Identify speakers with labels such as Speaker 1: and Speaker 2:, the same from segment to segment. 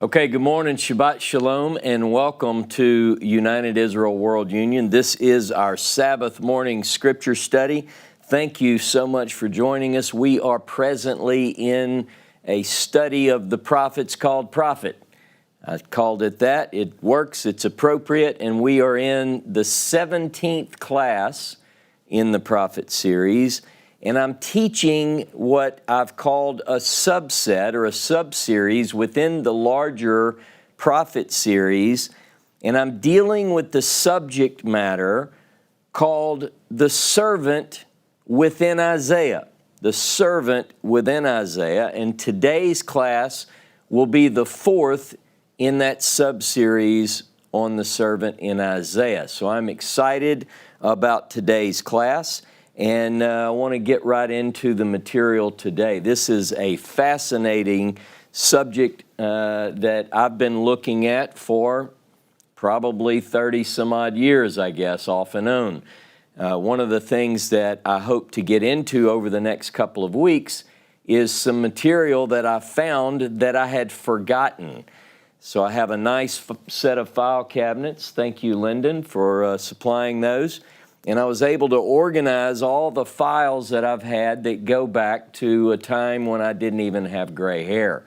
Speaker 1: Okay, good morning, Shabbat Shalom, and welcome to United Israel World Union. This is our Sabbath morning scripture study. Thank you so much for joining us. We are presently in a study of the prophets called Prophet. I called it that. It works, it's appropriate, and we are in the 17th class in the Prophet series. And I'm teaching what I've called a subset or a sub-series within the larger prophet series. And I'm dealing with the subject matter called the servant within Isaiah. The servant within Isaiah. And today's class will be the fourth in that sub-series on the servant in Isaiah. So I'm excited about today's class. And I want to get right into the material today. This is a fascinating subject that I've been looking at for probably 30 some odd years, I guess, off and on. One of the things that I hope to get into over the next couple of weeks is some material that I found that I had forgotten. So I have a nice set of file cabinets. Thank you, Lyndon, for supplying those. And I was able to organize all the files that I've had that go back to a time when I didn't even have gray hair.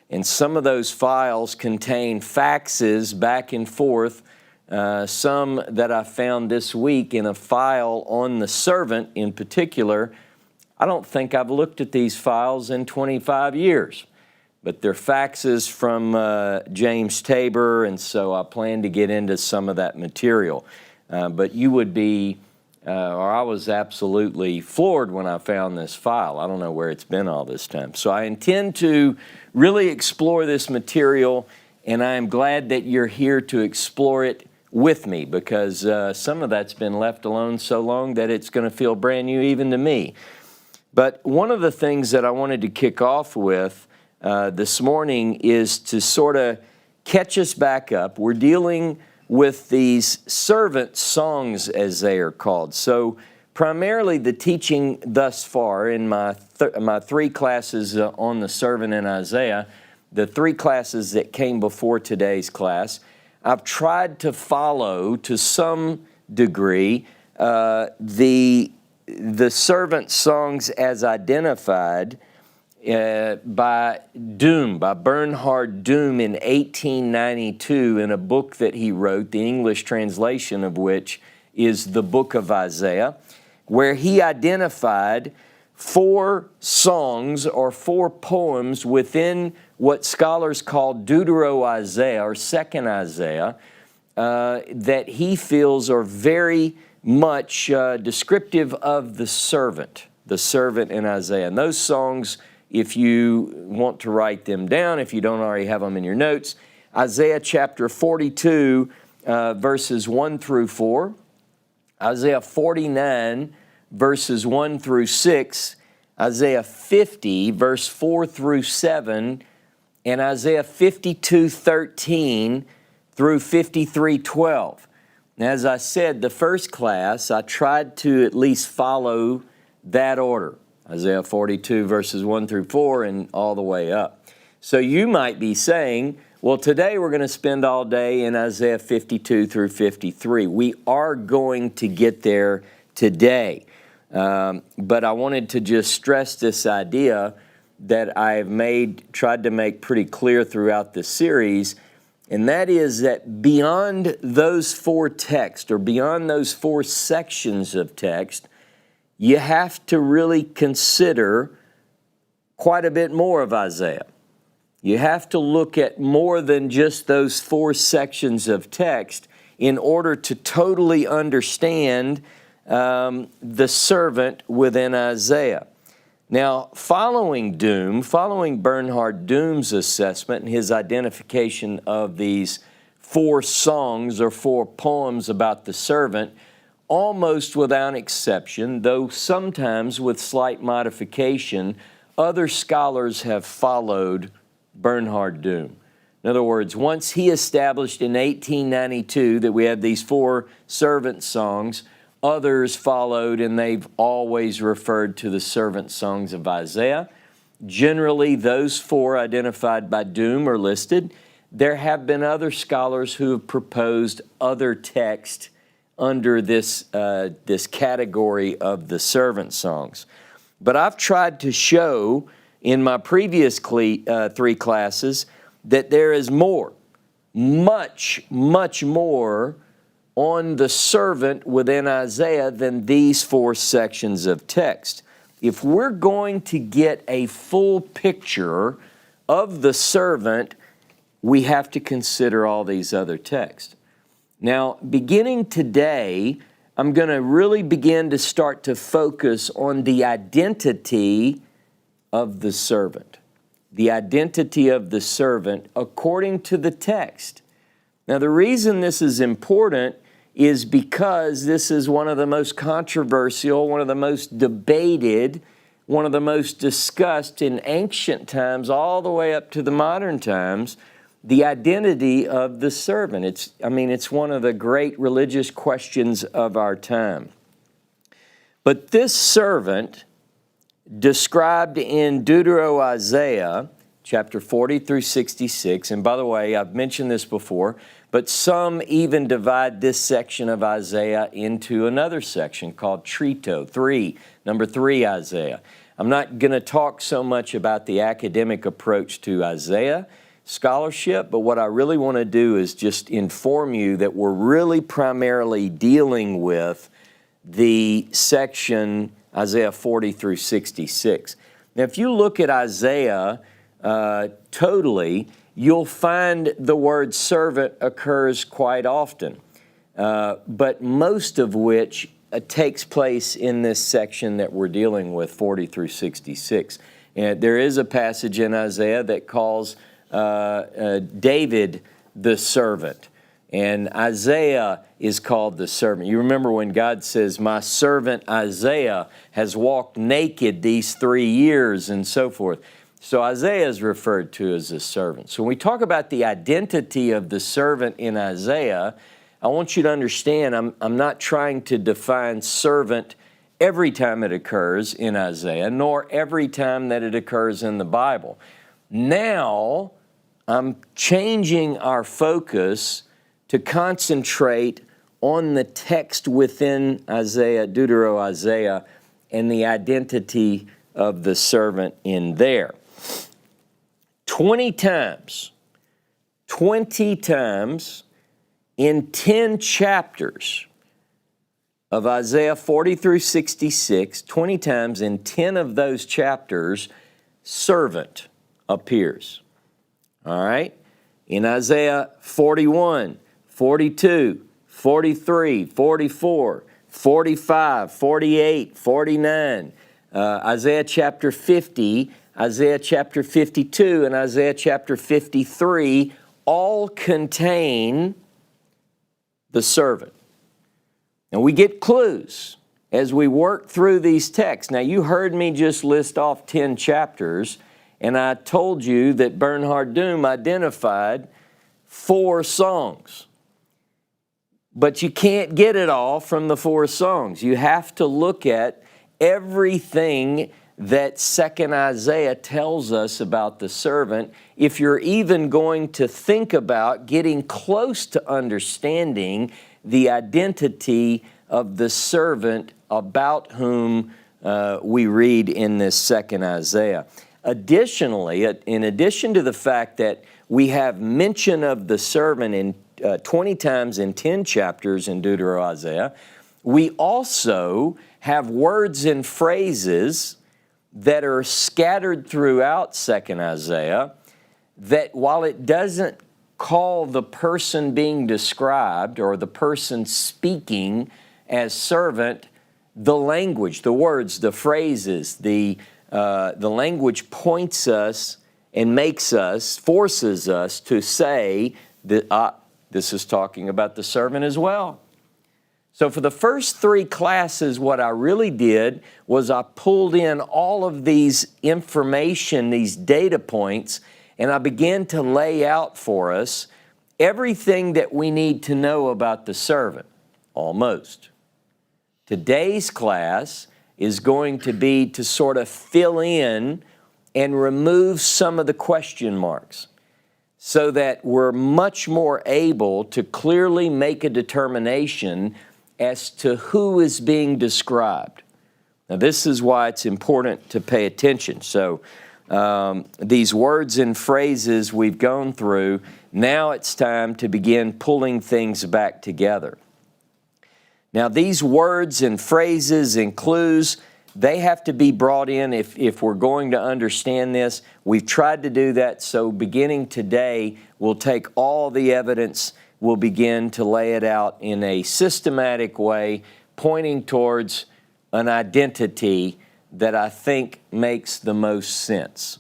Speaker 1: And some of those files contain faxes back and forth, some that I found this week in a file on the servant in particular. I don't think I've looked at these files in 25 years, but they're faxes from James Tabor, and so I plan to get into some of that material. But you would be, or I was absolutely floored when I found this file. I don't know where it's been all this time. So I intend to really explore this material, and I am glad that you're here to explore it with me, because some of that's been left alone so long that it's going to feel brand new even to me. But one of the things that I wanted to kick off with this morning is to sort of catch us back up. We're dealing with these servant songs, as they are called. So primarily the teaching thus far in my three classes on the servant in Isaiah, the three classes that came before today's class, I've tried to follow to some degree the servant songs as identified by Bernhard Doom in 1892 in a book that he wrote, the English translation of which is the Book of Isaiah, where he identified 4 songs or 4 poems within what scholars call Deutero-Isaiah or Second Isaiah that he feels are very much descriptive of the servant in Isaiah. And those songs, if you want to write them down, if you don't already have them in your notes, Isaiah chapter 42, verses 1 through 4, Isaiah 49, verses 1 through 6, Isaiah 50, verse 4 through 7, and Isaiah 52, 13 through 53, 12. Now, as I said, the first class, I tried to at least follow that order. Isaiah 42 verses 1 through 4 and all the way up. So you might be saying, well, today we're going to spend all day in Isaiah 52 through 53. We are going to get there today. But I wanted to just stress this idea that I have tried to make pretty clear throughout the series, and that is that beyond those 4 texts, or beyond those 4 sections of text, you have to really consider quite a bit more of Isaiah. You have to look at more than just those 4 sections of text in order to totally understand the servant within Isaiah. Now, following Bernhard Doom's assessment and his identification of these 4 songs or 4 poems about the servant, almost without exception, though sometimes with slight modification, other scholars have followed Bernhard Doom. In other words, once he established in 1892 that we have these 4 servant songs, others followed, and they've always referred to the servant songs of Isaiah. Generally, those 4 identified by Doom are listed. there have been other scholars who have proposed other texts under this category of the servant songs. But I've tried to show in my previous 3 classes that there is more, much more on the servant within Isaiah than these 4 sections of text. If we're going to get a full picture of the servant, we have to consider all these other texts. Now, beginning today, I'm going to really begin to start to focus on the identity of the servant. The identity of the servant according to the text. Now, the reason this is important is because this is one of the most controversial, one of the most debated, one of the most discussed in ancient times all the way up to the modern times, the identity of the servant. It's one of the great religious questions of our time. But this servant, described in Deutero-Isaiah, chapter 40 through 66, and by the way, I've mentioned this before, but some even divide this section of Isaiah into another section called Trito, number 3 Isaiah. I'm not going to talk so much about the academic approach to Isaiah scholarship, but what I really want to do is just inform you that we're really primarily dealing with the section Isaiah 40 through 66. Now, if you look at Isaiah totally, you'll find the word servant occurs quite often, but most of which takes place in this section that we're dealing with, 40 through 66. And there is a passage in Isaiah that calls David the servant, and Isaiah is called the servant. You remember when God says, my servant Isaiah has walked naked these 3 years and so forth. So Isaiah is referred to as a servant. So when we talk about the identity of the servant in Isaiah, I want you to understand I'm not trying to define servant every time it occurs in Isaiah, nor every time that it occurs in the Bible. Now, I'm changing our focus to concentrate on the text within Isaiah, Deutero-Isaiah, and the identity of the servant in there. 20 times in 10 chapters of Isaiah 40 through 66, 20 times in 10 of those chapters, servant appears. All right? In Isaiah 41, 42, 43, 44, 45, 48, 49, Isaiah chapter 50, Isaiah chapter 52, and Isaiah chapter 53 all contain the servant. And we get clues as we work through these texts. Now, you heard me just list off 10 chapters, and I told you that Bernhard Doom identified 4 songs. But you can't get it all from the 4 songs. You have to look at everything that 2nd Isaiah tells us about the servant if you're even going to think about getting close to understanding the identity of the servant about whom we read in this 2nd Isaiah. Additionally, in addition to the fact that we have mention of the servant in 20 times in 10 chapters in Deutero-Isaiah, we also have words and phrases that are scattered throughout 2nd Isaiah that while it doesn't call the person being described or the person speaking as servant, the language, the words, the phrases, the language points us and forces us to say that this is talking about the servant as well. So for the first 3 classes, what I really did was I pulled in all of these information, these data points, and I began to lay out for us everything that we need to know about the servant, almost. Today's class is going to be to sort of fill in and remove some of the question marks. so that we're much more able to clearly make a determination as to who is being described. Now, this is why it's important to pay attention. So, these words and phrases we've gone through, now it's time to begin pulling things back together. Now, these words and phrases and clues, they have to be brought in if we're going to understand this. We've tried to do that, so beginning today, we'll take all the evidence, we'll begin to lay it out in a systematic way, pointing towards an identity that I think makes the most sense.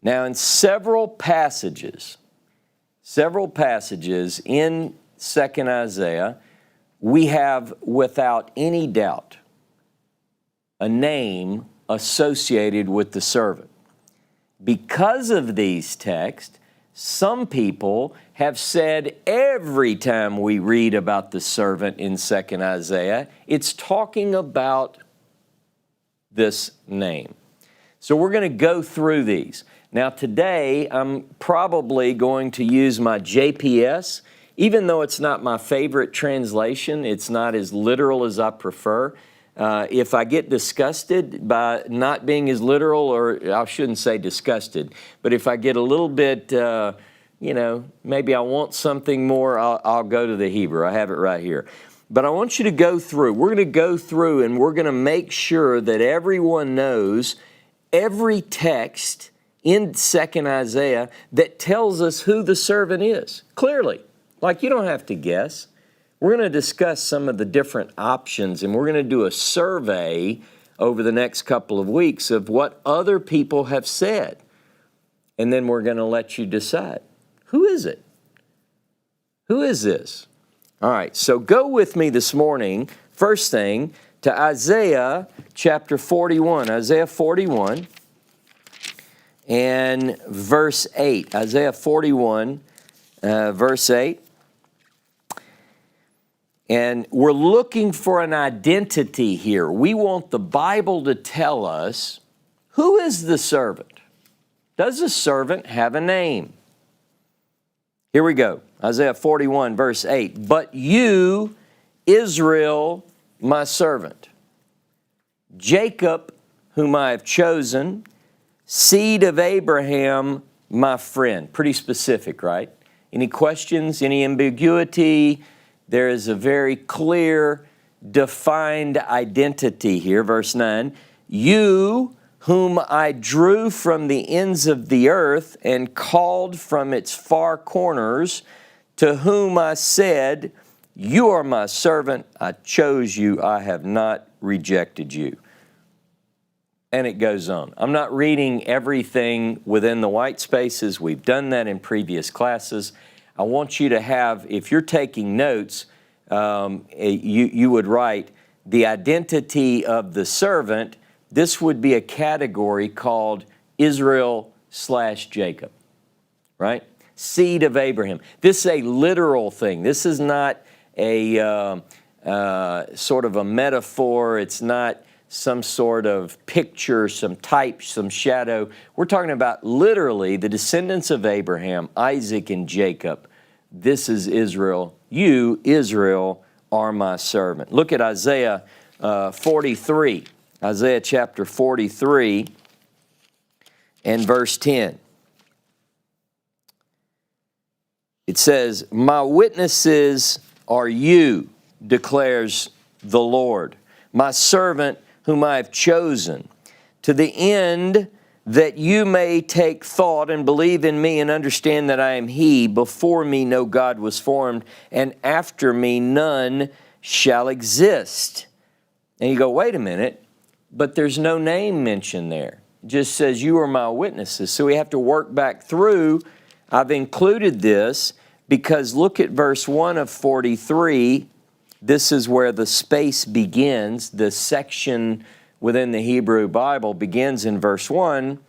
Speaker 1: Now, in several passages in 2nd Isaiah, we have, without any doubt, a name associated with the servant. Because of these texts, some people have said every time we read about the servant in 2nd Isaiah, it's talking about this name. So we're going to go through these. Now today, I'm probably going to use my JPS. Even though it's not my favorite translation, it's not as literal as I prefer. If I get disgusted by not being as literal, or I shouldn't say disgusted, but if I get a little bit, maybe I want something more, I'll go to the Hebrew. I have it right here. But I want you to go through. We're going to go through and we're going to make sure that everyone knows every text in 2nd Isaiah that tells us who the servant is, clearly. Like, you don't have to guess. We're going to discuss some of the different options, and we're going to do a survey over the next couple of weeks of what other people have said. And then we're going to let you decide. Who is it? Who is this? All right, so go with me this morning, first thing, to Isaiah chapter 41. Isaiah 41 and verse 8. Isaiah 41, verse 8. And we're looking for an identity here. We want the Bible to tell us, who is the servant? Does the servant have a name? Here we go. Isaiah 41, verse 8. But you, Israel, my servant, Jacob, whom I have chosen, seed of Abraham, my friend. Pretty specific, right? Any questions? Any ambiguity? There is a very clear, defined identity here. Verse 9, you whom I drew from the ends of the earth and called from its far corners, to whom I said, you are my servant, I chose you, I have not rejected you. And it goes on. I'm not reading everything within the white spaces. We've done that in previous classes. I want you to have, if you're taking notes, you would write the identity of the servant. This would be a category called Israel/Jacob, right? Seed of Abraham. This is a literal thing. This is not a sort of a metaphor. It's not some sort of picture, some type, some shadow. We're talking about literally the descendants of Abraham, Isaac, and Jacob. This is Israel. You, Israel, are my servant. Look at Isaiah 43. Isaiah chapter 43 and verse 10. It says, my witnesses are you, declares the Lord, my servant whom I have chosen, to the end that you may take thought and believe in me and understand that I am He. Before me no God was formed, and after me none shall exist. And you go, wait a minute, but there's no name mentioned there. It just says you are my witnesses. So we have to work back through. I've included this because look at verse 1 of 43. This is where the space begins. The section within the Hebrew Bible begins in verse 1.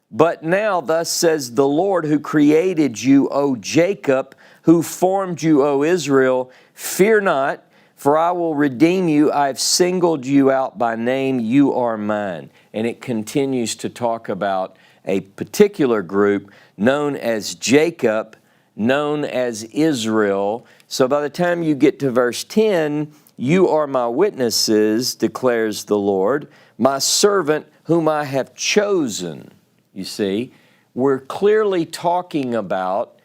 Speaker 1: But now thus says the Lord who created you, O Jacob, who formed you, O Israel, fear not, for I will redeem you. I've singled you out by name. You are mine. And it continues to talk about a particular group known as Jacob, known as Israel. So by the time you get to verse 10, you are my witnesses, declares the Lord, my servant whom I have chosen. You see, we're clearly talking about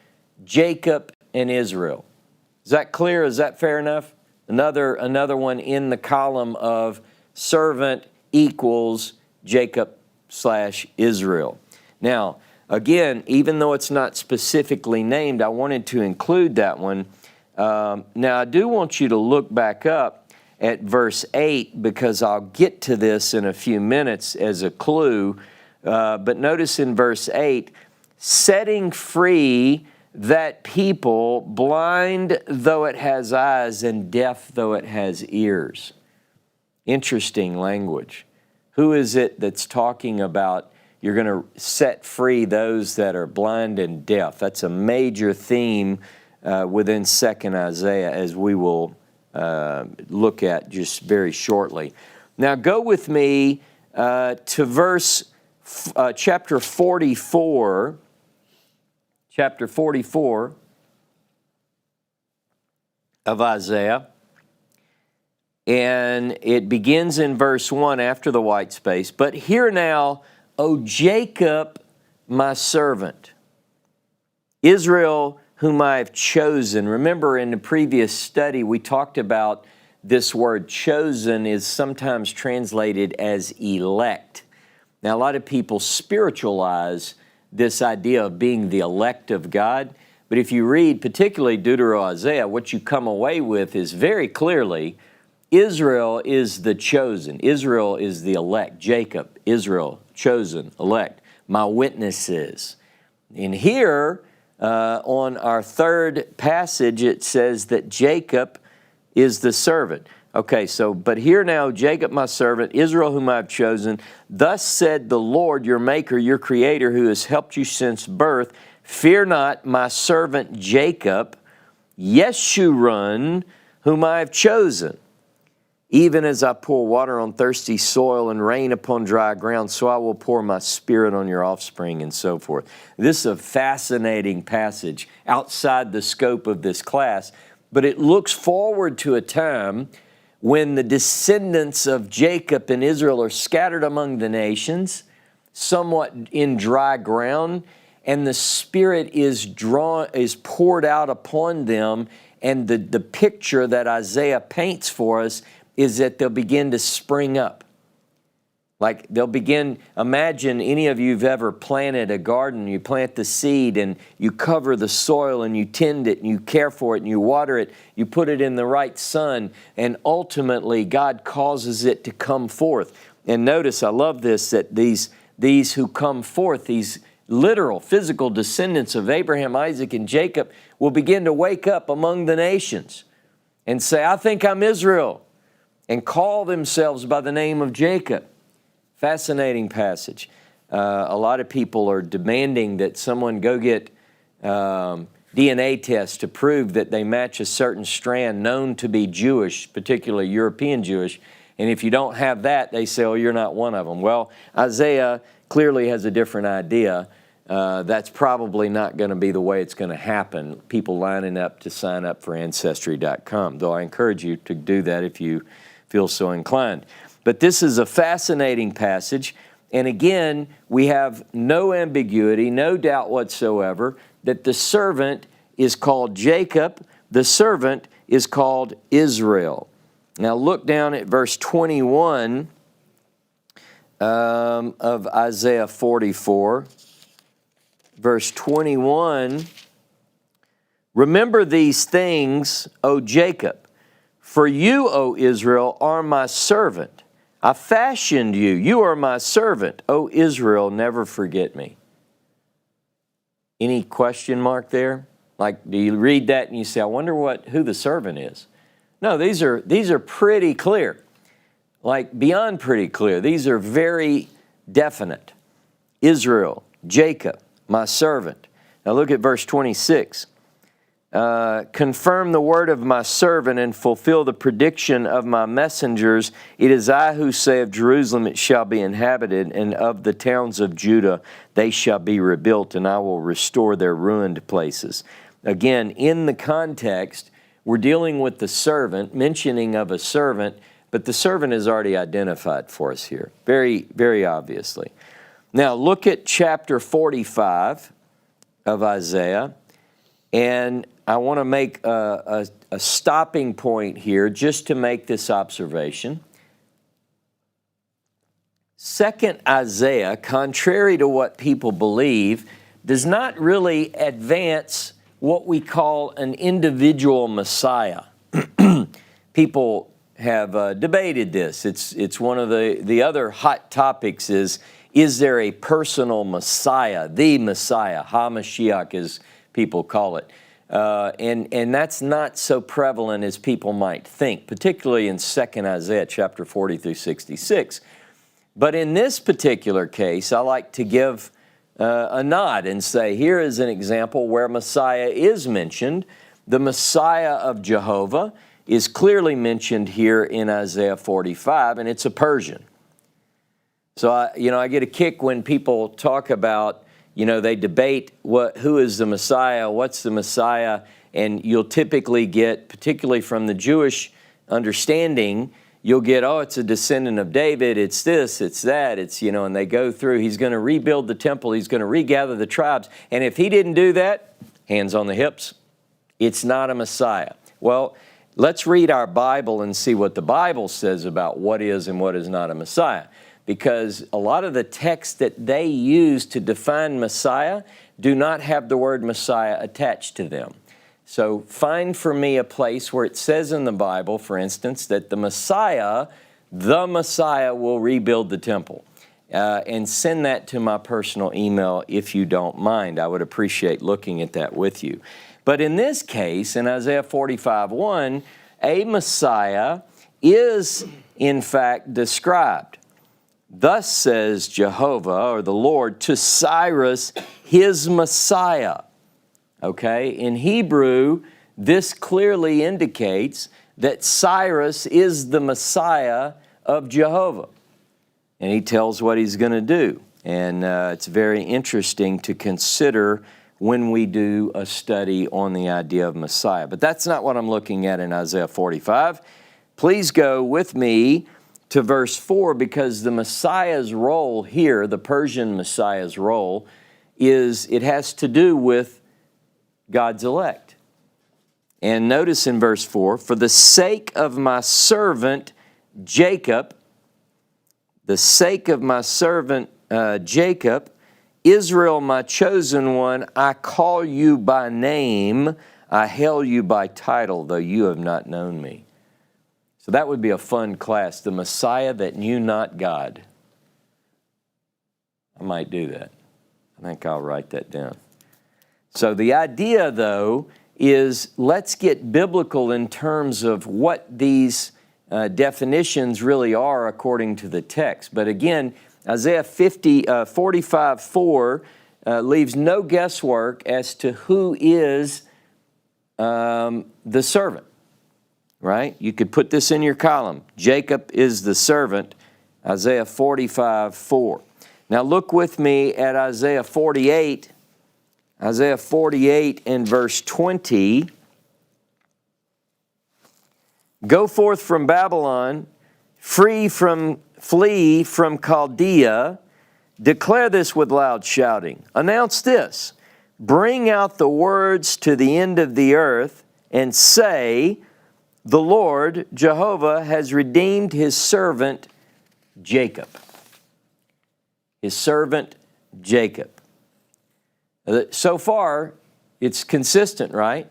Speaker 1: Jacob and Israel. Is that clear? Is that fair enough? Another one in the column of servant equals Jacob/Israel. Now, again, even though it's not specifically named, I wanted to include that one. Now, I do want you to look back up at verse 8 because I'll get to this in a few minutes as a clue. But notice in verse 8, setting free that people, blind though it has eyes and deaf though it has ears. Interesting language. Who is it that's talking about you're going to set free those that are blind and deaf? That's a major theme within 2nd Isaiah, as we will look at just very shortly. Now go with me to chapter 44. Chapter 44 of Isaiah. And it begins in verse 1 after the white space. But hear now, O Jacob, my servant, Israel, whom I have chosen. Remember in the previous study we talked about this word chosen is sometimes translated as elect. Now a lot of people spiritualize this idea of being the elect of God. But if you read particularly Deutero-Isaiah, what you come away with is very clearly Israel is the chosen. Israel is the elect. Jacob, Israel, chosen, elect. My witnesses. And here, on our third passage, it says that Jacob is the servant. Okay, so, but hear now, Jacob my servant, Israel whom I have chosen, thus said the Lord your maker, your creator, who has helped you since birth, fear not my servant Jacob, Yeshurun, whom I have chosen. Even as I pour water on thirsty soil and rain upon dry ground, so I will pour my spirit on your offspring, and so forth. This is a fascinating passage outside the scope of this class, but it looks forward to a time when the descendants of Jacob and Israel are scattered among the nations, somewhat in dry ground, and the Spirit is poured out upon them, and the picture that Isaiah paints for us is that they'll begin to spring up. Like they'll begin, imagine any of you have ever planted a garden, you plant the seed and you cover the soil and you tend it and you care for it and you water it, you put it in the right sun, and ultimately God causes it to come forth. And notice, I love this, that these who come forth, these literal physical descendants of Abraham, Isaac, and Jacob will begin to wake up among the nations and say, I think I'm Israel, and call themselves by the name of Jacob. Fascinating passage. A lot of people are demanding that someone go get DNA tests to prove that they match a certain strand known to be Jewish, particularly European Jewish. And if you don't have that, they say, oh, you're not one of them. Well, Isaiah clearly has a different idea. That's probably not going to be the way it's going to happen. People lining up to sign up for Ancestry.com, though I encourage you to do that if you feel so inclined. But this is a fascinating passage, and again, we have no ambiguity, no doubt whatsoever, that the servant is called Jacob, the servant is called Israel. Now look down at verse 21 of Isaiah 44. Verse 21, remember these things, O Jacob, for you, O Israel, are my servant. I fashioned you. You are my servant. O Israel, never forget me. Any question mark there? Like, do you read that and you say, I wonder who the servant is? No, these are pretty clear. Like, beyond pretty clear. These are very definite. Israel, Jacob, my servant. Now look at verse 26. confirm the word of my servant and fulfill the prediction of my messengers. It is I who say of Jerusalem it shall be inhabited, and of the towns of Judah they shall be rebuilt, and I will restore their ruined places. Again, in the context, we're dealing with the servant, mentioning of a servant, but the servant is already identified for us here, very, very obviously. Now look at chapter 45 of Isaiah, and I want to make a stopping point here just to make this observation. Second Isaiah, contrary to what people believe, does not really advance what we call an individual Messiah. People have debated this. It's one of the other hot topics is there a personal Messiah, the Messiah, HaMashiach as people call it. And that's not so prevalent as people might think, particularly in 2 Isaiah chapter 40 through 66. But in this particular case, I like to give a nod and say, here is an example where Messiah is mentioned. The Messiah of Jehovah is clearly mentioned here in Isaiah 45, and it's a Persian. So, I get a kick when people talk about, they debate who is the Messiah, what's the Messiah, and you'll typically get, particularly from the Jewish understanding, you'll get, it's a descendant of David, it's this, it's that, and they go through, he's going to rebuild the temple, he's going to regather the tribes, and if he didn't do that, hands on the hips, it's not a Messiah. Well, let's read our Bible and see what the Bible says about what is and what is not a Messiah. Because a lot of the texts that they use to define Messiah do not have the word Messiah attached to them. So find for me a place where it says in the Bible, for instance, that the Messiah will rebuild the temple. And send that to my personal email if you don't mind. I would appreciate looking at that with you. But in this case, in Isaiah 45:1, a Messiah is in fact described. Thus says Jehovah, or the Lord, to Cyrus, his Messiah. Okay, in Hebrew, this clearly indicates that Cyrus is the Messiah of Jehovah. And he tells what he's going to do. And it's very interesting to consider when we do a study on the idea of Messiah. But that's not what I'm looking at in Isaiah 45. Please go with me to verse 4, because the Messiah's role here, the Persian Messiah's role, it has to do with God's elect. And notice in verse 4, for the sake of my servant Jacob, Israel, my chosen one, I call you by name, I hail you by title, though you have not known me. So that would be a fun class, the Messiah that knew not God. I might do that. I think I'll write that down. So the idea, though, is let's get biblical in terms of what these definitions really are according to the text. But again, Isaiah 45:4 leaves no guesswork as to who is the servant, right? You could put this in your column. Jacob is the servant, Isaiah 45:4. Now look with me at Isaiah 48. Isaiah 48 and verse 20. Go forth from Babylon, flee from Chaldea, declare this with loud shouting. Announce this, bring out the words to the end of the earth, and say, the Lord, Jehovah, has redeemed his servant Jacob. His servant Jacob. So far, it's consistent, right?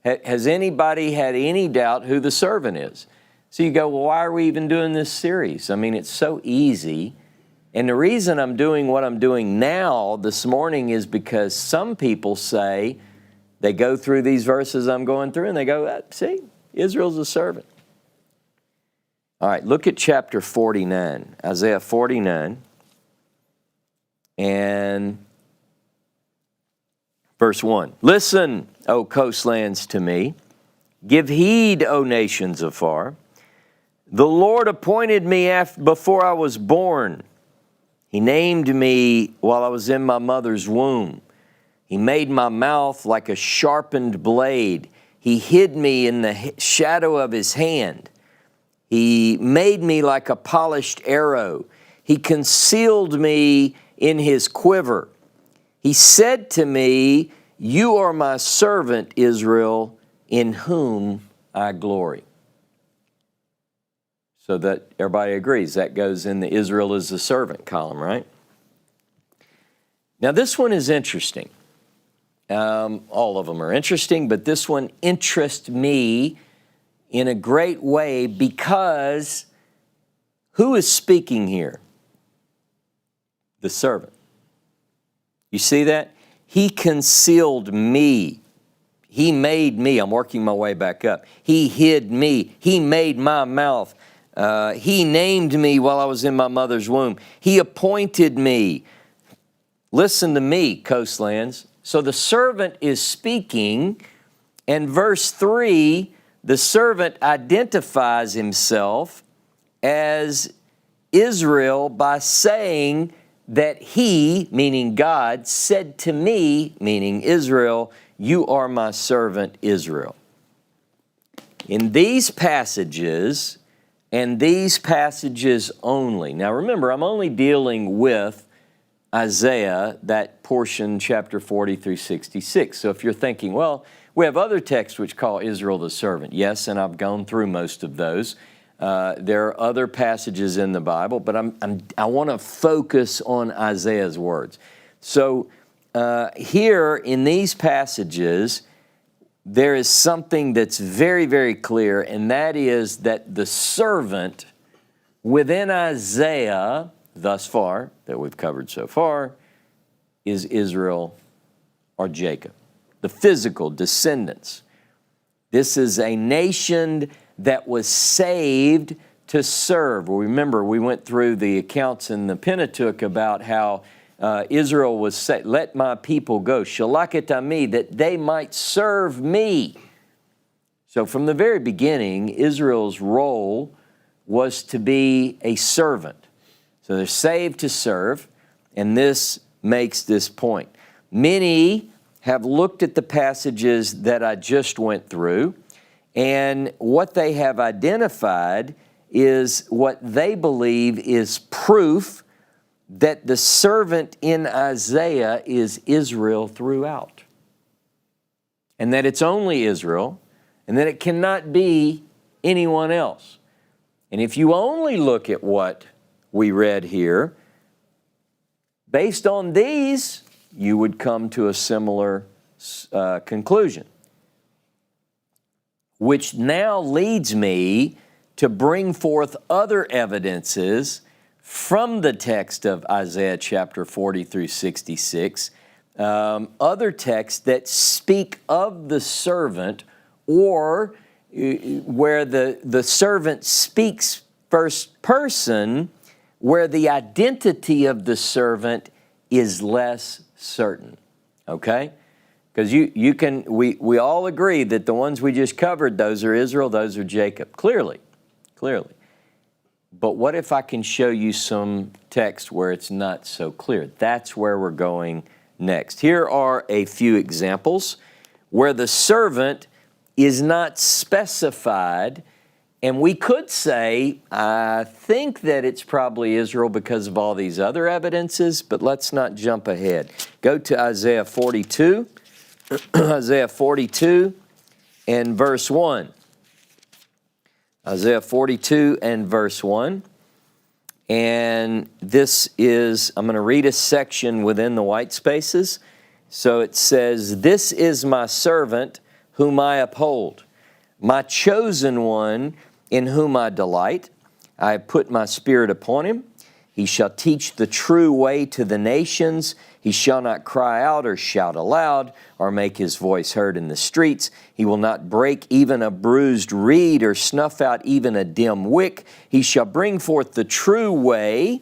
Speaker 1: Has anybody had any doubt who the servant is? So you go, well, why are we even doing this series? I mean, it's so easy. And the reason I'm doing what I'm doing now this morning is because some people say, they go through these verses I'm going through and they go, see, Israel's a servant. All right, look at chapter 49, Isaiah 49, and Verse 1, listen, O coastlands, to me. Give heed, O nations afar. The Lord appointed me before I was born. He named me while I was in my mother's womb. He made my mouth like a sharpened blade. He hid me in the shadow of his hand. He made me like a polished arrow. He concealed me in his quiver. He said to me, you are my servant, Israel, in whom I glory. So that everybody agrees. That goes in the Israel is the servant column, right? Now this one is interesting. All of them are interesting, but this one interests me in a great way because who is speaking here? The servant. You see that? He concealed me. He made me. I'm working my way back up. He hid me. He made my mouth. He named me while I was in my mother's womb. He appointed me. Listen to me, coastlands. So the servant is speaking, and verse 3, the servant identifies himself as Israel by saying that he, meaning God, said to me, meaning Israel, you are my servant Israel. In these passages, and these passages only. Now remember, I'm only dealing with Isaiah, that portion, chapter 40 through 66. So if you're thinking, well, we have other texts which call Israel the servant. Yes, and I've gone through most of those. There are other passages in the Bible, but I want to focus on Isaiah's words. So here in these passages, there is something that's very, very clear, and that is that the servant within Isaiah, thus far, that we've covered so far, is Israel or Jacob, the physical descendants. This is a nation that was saved to serve. Well, remember, we went through the accounts in the Pentateuch about how Israel was said, let my people go, shalak ami, that they might serve me. So from the very beginning, Israel's role was to be a servant. So they're saved to serve, and this makes this point. Many have looked at the passages that I just went through, and what they have identified is what they believe is proof that the servant in Isaiah is Israel throughout. And that it's only Israel, and that it cannot be anyone else. And if you only look at what we read here, based on these, you would come to a similar conclusion. Which now leads me to bring forth other evidences from the text of Isaiah chapter 40 through 66, other texts that speak of the servant, or where the servant speaks first person, where the identity of the servant is less certain. Okay? Because we all agree that the ones we just covered, those are Israel, those are Jacob. Clearly. But what if I can show you some text where it's not so clear? That's where we're going next. Here are a few examples where the servant is not specified, and we could say, I think that it's probably Israel because of all these other evidences, but let's not jump ahead. Go to Isaiah 42. Isaiah 42 and verse 1. Isaiah 42 and verse 1. And this is, I'm going to read a section within the white spaces. So it says, this is my servant whom I uphold, my chosen one in whom I delight. I have put my spirit upon him. He shall teach the true way to the nations. He shall not cry out or shout aloud or make his voice heard in the streets. He will not break even a bruised reed or snuff out even a dim wick. He shall bring forth the true way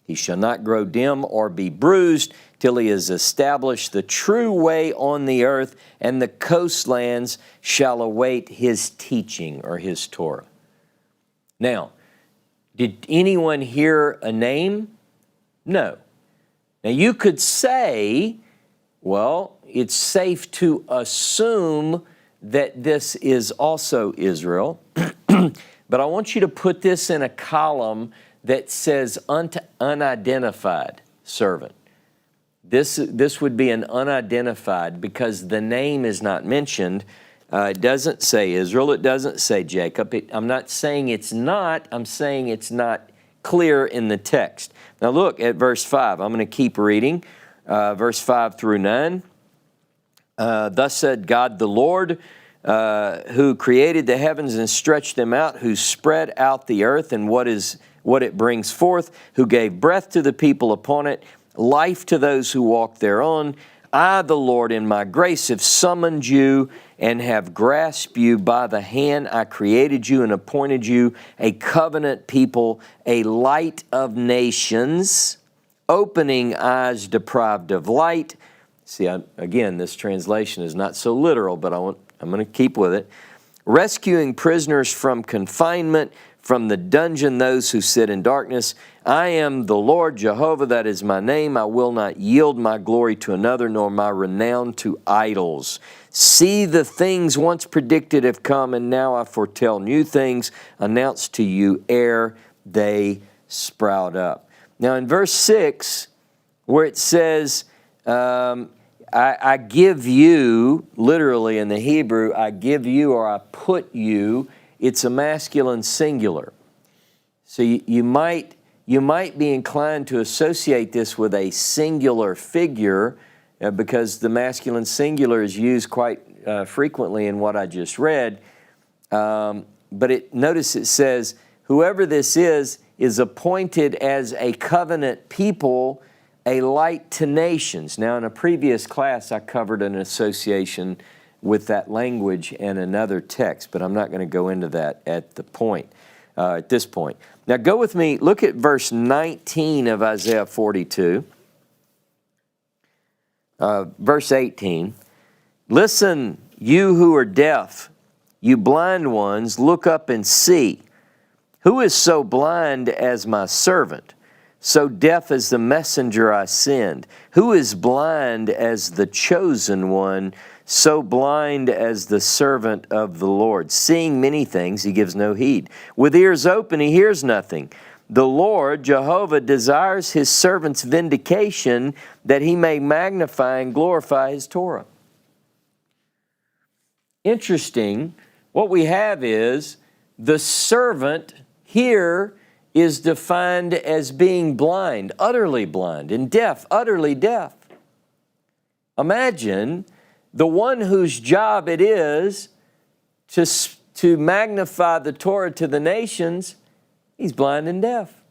Speaker 1: He shall not grow dim or be bruised till he has established the true way on the earth, and the coastlands shall await his teaching," or his Torah. Now, did anyone hear a name? No. Now you could say, well, it's safe to assume that this is also Israel, but I want you to put this in a column that says unidentified servant. This would be an unidentified because the name is not mentioned. It doesn't say Israel. It doesn't say Jacob. I'm not saying it's not. I'm saying it's not clear in the text. Now look at verse 5. I'm going to keep reading. Verse 5 through 9. Thus said God the Lord, who created the heavens and stretched them out, who spread out the earth and what it brings forth, who gave breath to the people upon it, life to those who walk thereon. I, the Lord, in my grace have summoned you and have grasped you by the hand. I created you and appointed you a covenant people, a light of nations, opening eyes deprived of light. See, again, this translation is not so literal, but I'm going to keep with it. Rescuing prisoners from confinement, from the dungeon those who sit in darkness. I am the Lord Jehovah, that is my name. I will not yield my glory to another, nor my renown to idols. See, the things once predicted have come, and now I foretell new things, announced to you ere they sprout up. Now in verse 6, where it says, I give you, literally in the Hebrew, I give you or I put you, it's a masculine singular. So you might be inclined to associate this with a singular figure because the masculine singular is used quite frequently in what I just read. But notice it says, whoever this is appointed as a covenant people, a light to nations. Now in a previous class I covered an association with that language and another text, but I'm not going to go into that at this point. Now go with me, look at verse 19 of Isaiah 42. Verse 18. Listen, you who are deaf, you blind ones, look up and see. Who is so blind as my servant, so deaf as the messenger I send? Who is blind as the chosen one, so blind as the servant of the Lord? Seeing many things, he gives no heed. With ears open, he hears nothing. The Lord, Jehovah, desires his servant's vindication, that he may magnify and glorify his Torah. Interesting, what we have is the servant here is defined as being blind, and deaf, utterly deaf. Imagine the one whose job it is to magnify the Torah to the nations, he's blind and deaf.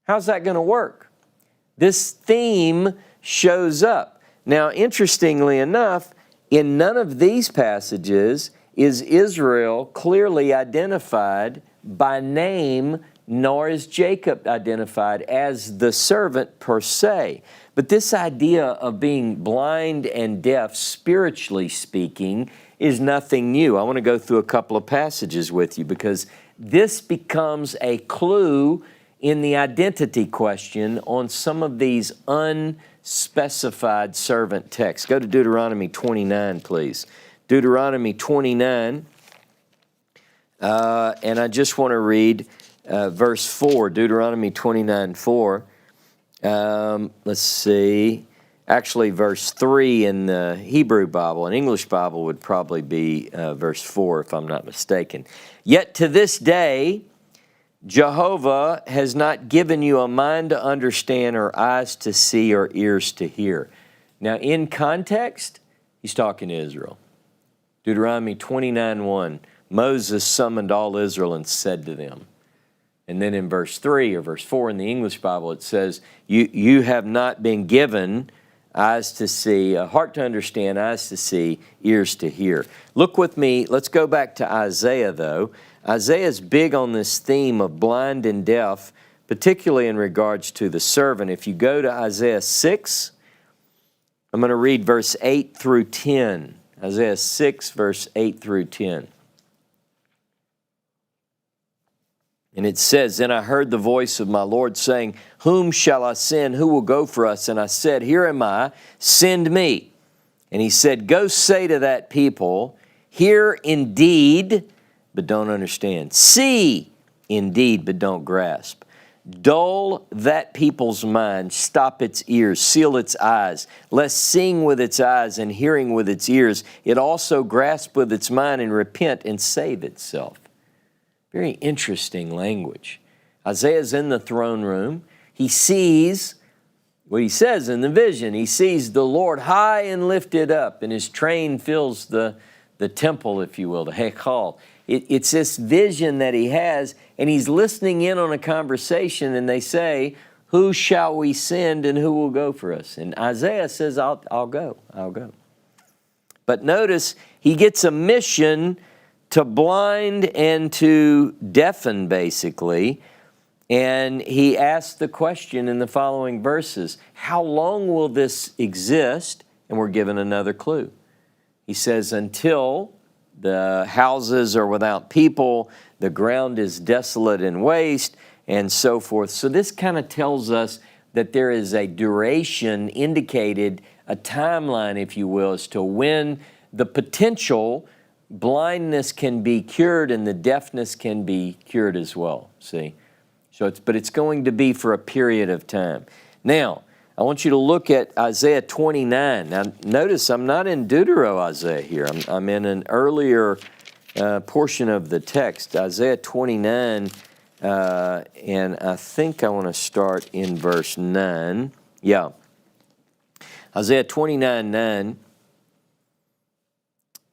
Speaker 1: How's that going to work? This theme shows up. Now, interestingly enough, in none of these passages is Israel clearly identified by name, nor is Jacob identified as the servant per se. But this idea of being blind and deaf, spiritually speaking, is nothing new. I want to go through a couple of passages with you because this becomes a clue in the identity question on some of these unspecified servant texts. Go to Deuteronomy 29, please. Deuteronomy 29, and I just want to read verse 4, Deuteronomy 29, 4. Let's see. Actually, verse 3 in the Hebrew Bible. An English Bible would probably be verse 4, if I'm not mistaken. Yet to this day, Jehovah has not given you a mind to understand, or eyes to see, or ears to hear. Now, in context, he's talking to Israel. Deuteronomy 29:1, Moses summoned all Israel and said to them. And then in verse 3 or verse 4 in the English Bible, it says, you have not been given eyes to see, a heart to understand, eyes to see, ears to hear. Look with me, let's go back to Isaiah though. Isaiah's big on this theme of blind and deaf, particularly in regards to the servant. If you go to Isaiah 6, I'm going to read verse 8 through 10. Isaiah 6, verse 8 through 10. And it says, "Then I heard the voice of my Lord saying, Whom shall I send? Who will go for us? And I said, Here am I, send me. And he said, Go say to that people, Hear indeed, but don't understand. See indeed, but don't grasp. Dull that people's mind, stop its ears, seal its eyes, lest seeing with its eyes and hearing with its ears, it also grasp with its mind and repent and save itself." Very interesting language. Isaiah's in the throne room. He sees what he says in the vision. He sees the Lord high and lifted up, and his train fills the temple, if you will, the Hekal. It's this vision that he has, and he's listening in on a conversation, and they say, "Who shall we send and who will go for us?" And Isaiah says, I'll go. But notice, he gets a mission to blind and to deafen, basically. And he asks the question in the following verses, how long will this exist? And we're given another clue. He says, until the houses are without people, the ground is desolate and waste, and so forth. So this kind of tells us that there is a duration indicated, a timeline, if you will, as to when the potential blindness can be cured and the deafness can be cured as well, see? So it's going to be for a period of time. Now, I want you to look at Isaiah 29. Now, notice I'm not in Deutero Isaiah here. I'm in an earlier portion of the text, Isaiah 29, and I think I want to start in verse 9. Yeah. Isaiah 29, 9.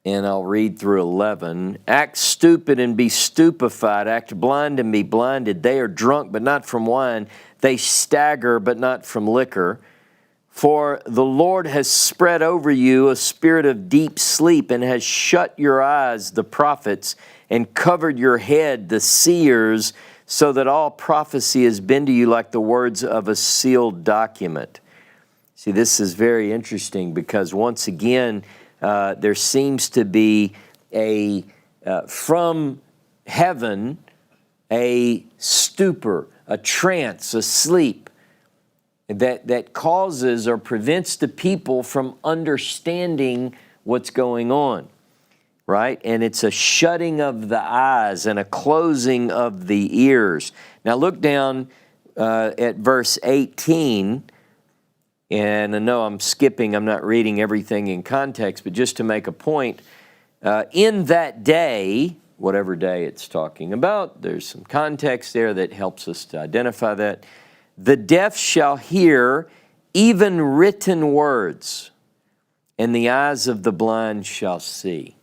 Speaker 1: And I'll read through 11. Act stupid and be stupefied. Act blind and be blinded. They are drunk, but not from wine. They stagger, but not from liquor. For the Lord has spread over you a spirit of deep sleep and has shut your eyes, the prophets, and covered your head, the seers, so that all prophecy has been to you like the words of a sealed document. See, this is very interesting because once again, there seems to be from heaven, a stupor, a trance, a sleep that causes or prevents the people from understanding what's going on, right? And it's a shutting of the eyes and a closing of the ears. Now look down at verse 18. And I know I'm skipping, I'm not reading everything in context, but just to make a point, in that day, whatever day it's talking about, there's some context there that helps us to identify that. The deaf shall hear even written words, and the eyes of the blind shall see.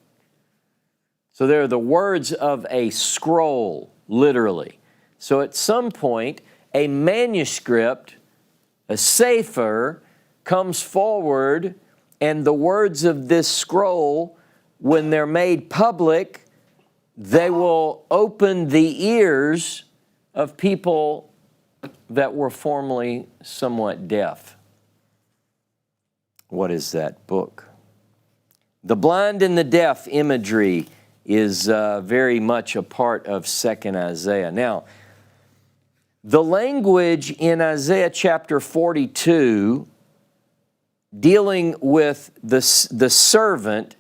Speaker 1: So they're the words of a scroll, literally. So at some point, a manuscript, a sefer, comes forward, and the words of this scroll, when they're made public, they will open the ears of people that were formerly somewhat deaf. What is that book? The blind and the deaf imagery is very much a part of 2nd Isaiah. Now, the language in Isaiah chapter 42 dealing with the servant,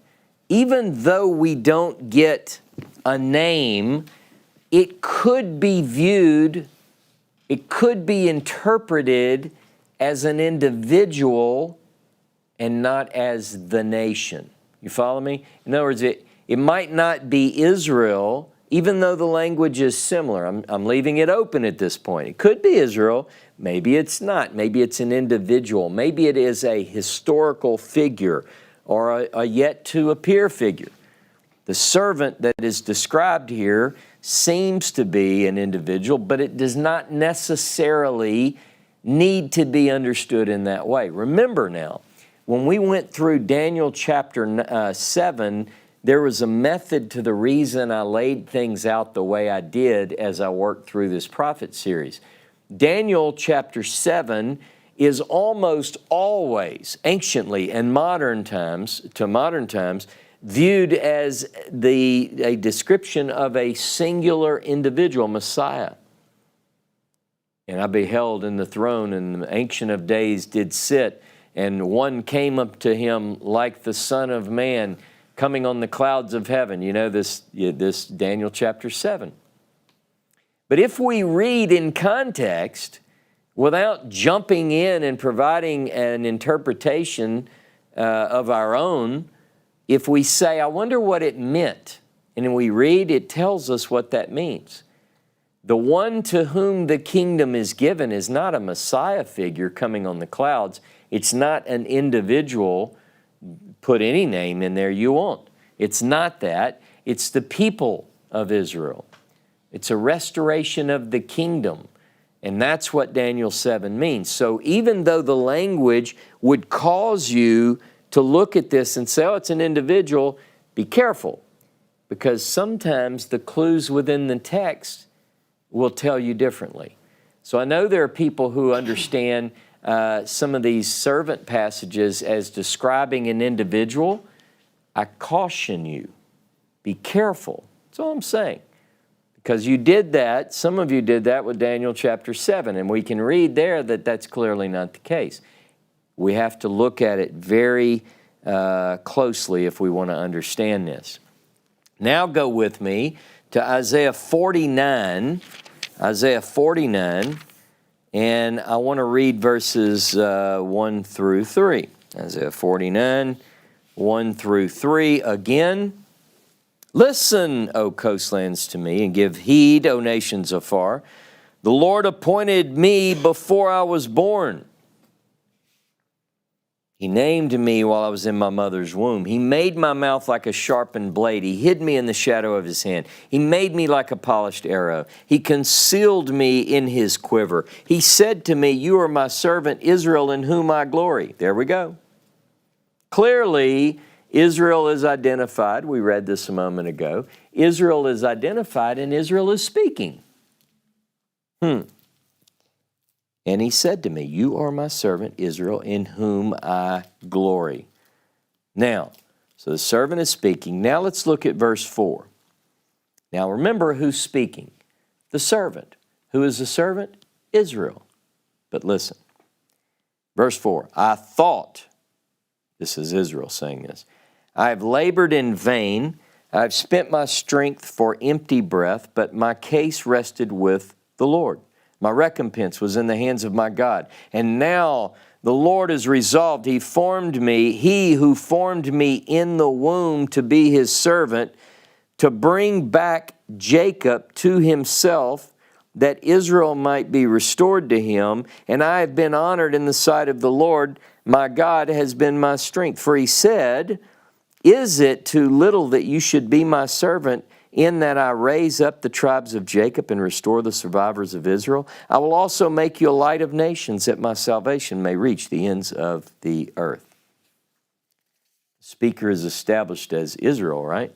Speaker 1: even though we don't get a name, it could be viewed, it could be interpreted as an individual and not as the nation. You follow me? In other words, it might not be Israel, even though the language is similar. I'm leaving it open at this point. It could be Israel. Maybe it's not. Maybe it's an individual. Maybe it is a historical figure or a yet-to-appear figure. The servant that is described here seems to be an individual, but it does not necessarily need to be understood in that way. Remember now, when we went through Daniel chapter 7, there was a method to the reason I laid things out the way I did as I worked through this prophet series. Daniel chapter 7 is almost always, anciently and modern times, viewed as a description of a singular individual, Messiah. And I beheld in the throne, and the Ancient of Days did sit, and one came up to him like the Son of Man, coming on the clouds of heaven. You know this Daniel chapter 7. But if we read in context, without jumping in and providing an interpretation of our own, if we say, I wonder what it meant, and we read, it tells us what that means. The one to whom the kingdom is given is not a Messiah figure coming on the clouds. It's not an individual. Put any name in there you want. It's not that. It's the people of Israel. It's a restoration of the kingdom. And that's what Daniel 7 means. So even though the language would cause you to look at this and say, oh, it's an individual, be careful. Because sometimes the clues within the text will tell you differently. So I know there are people who understand some of these servant passages as describing an individual. I caution you, be careful. That's all I'm saying. Because you did that, some of you did that with Daniel chapter 7, and we can read there that that's clearly not the case. We have to look at it very closely if we want to understand this. Now go with me to Isaiah 49, and I want to read verses 1 through 3. Isaiah 49, 1 through 3 again. Listen, O coastlands, to me, and give heed, O nations afar. The Lord appointed me before I was born. He named me while I was in my mother's womb. He made my mouth like a sharpened blade. He hid me in the shadow of his hand. He made me like a polished arrow. He concealed me in his quiver. He said to me, you are my servant Israel, in whom I glory. There we go. Clearly, Israel is identified. We read this a moment ago. Israel is identified, and Israel is speaking. And he said to me, you are my servant Israel, in whom I glory. Now, so the servant is speaking. Now let's look at verse 4. Now remember who's speaking. The servant. Who is the servant? Israel. But listen. Verse 4. I thought, this is Israel saying this, I have labored in vain. I have spent my strength for empty breath, but my case rested with the Lord. My recompense was in the hands of my God. And now the Lord is resolved. He formed me, he who formed me in the womb to be his servant, to bring back Jacob to himself, that Israel might be restored to him. And I have been honored in the sight of the Lord. My God has been my strength. For he said, is it too little that you should be my servant, in that I raise up the tribes of Jacob and restore the survivors of Israel? I will also make you a light of nations, that my salvation may reach the ends of the earth. The speaker is established as Israel, right?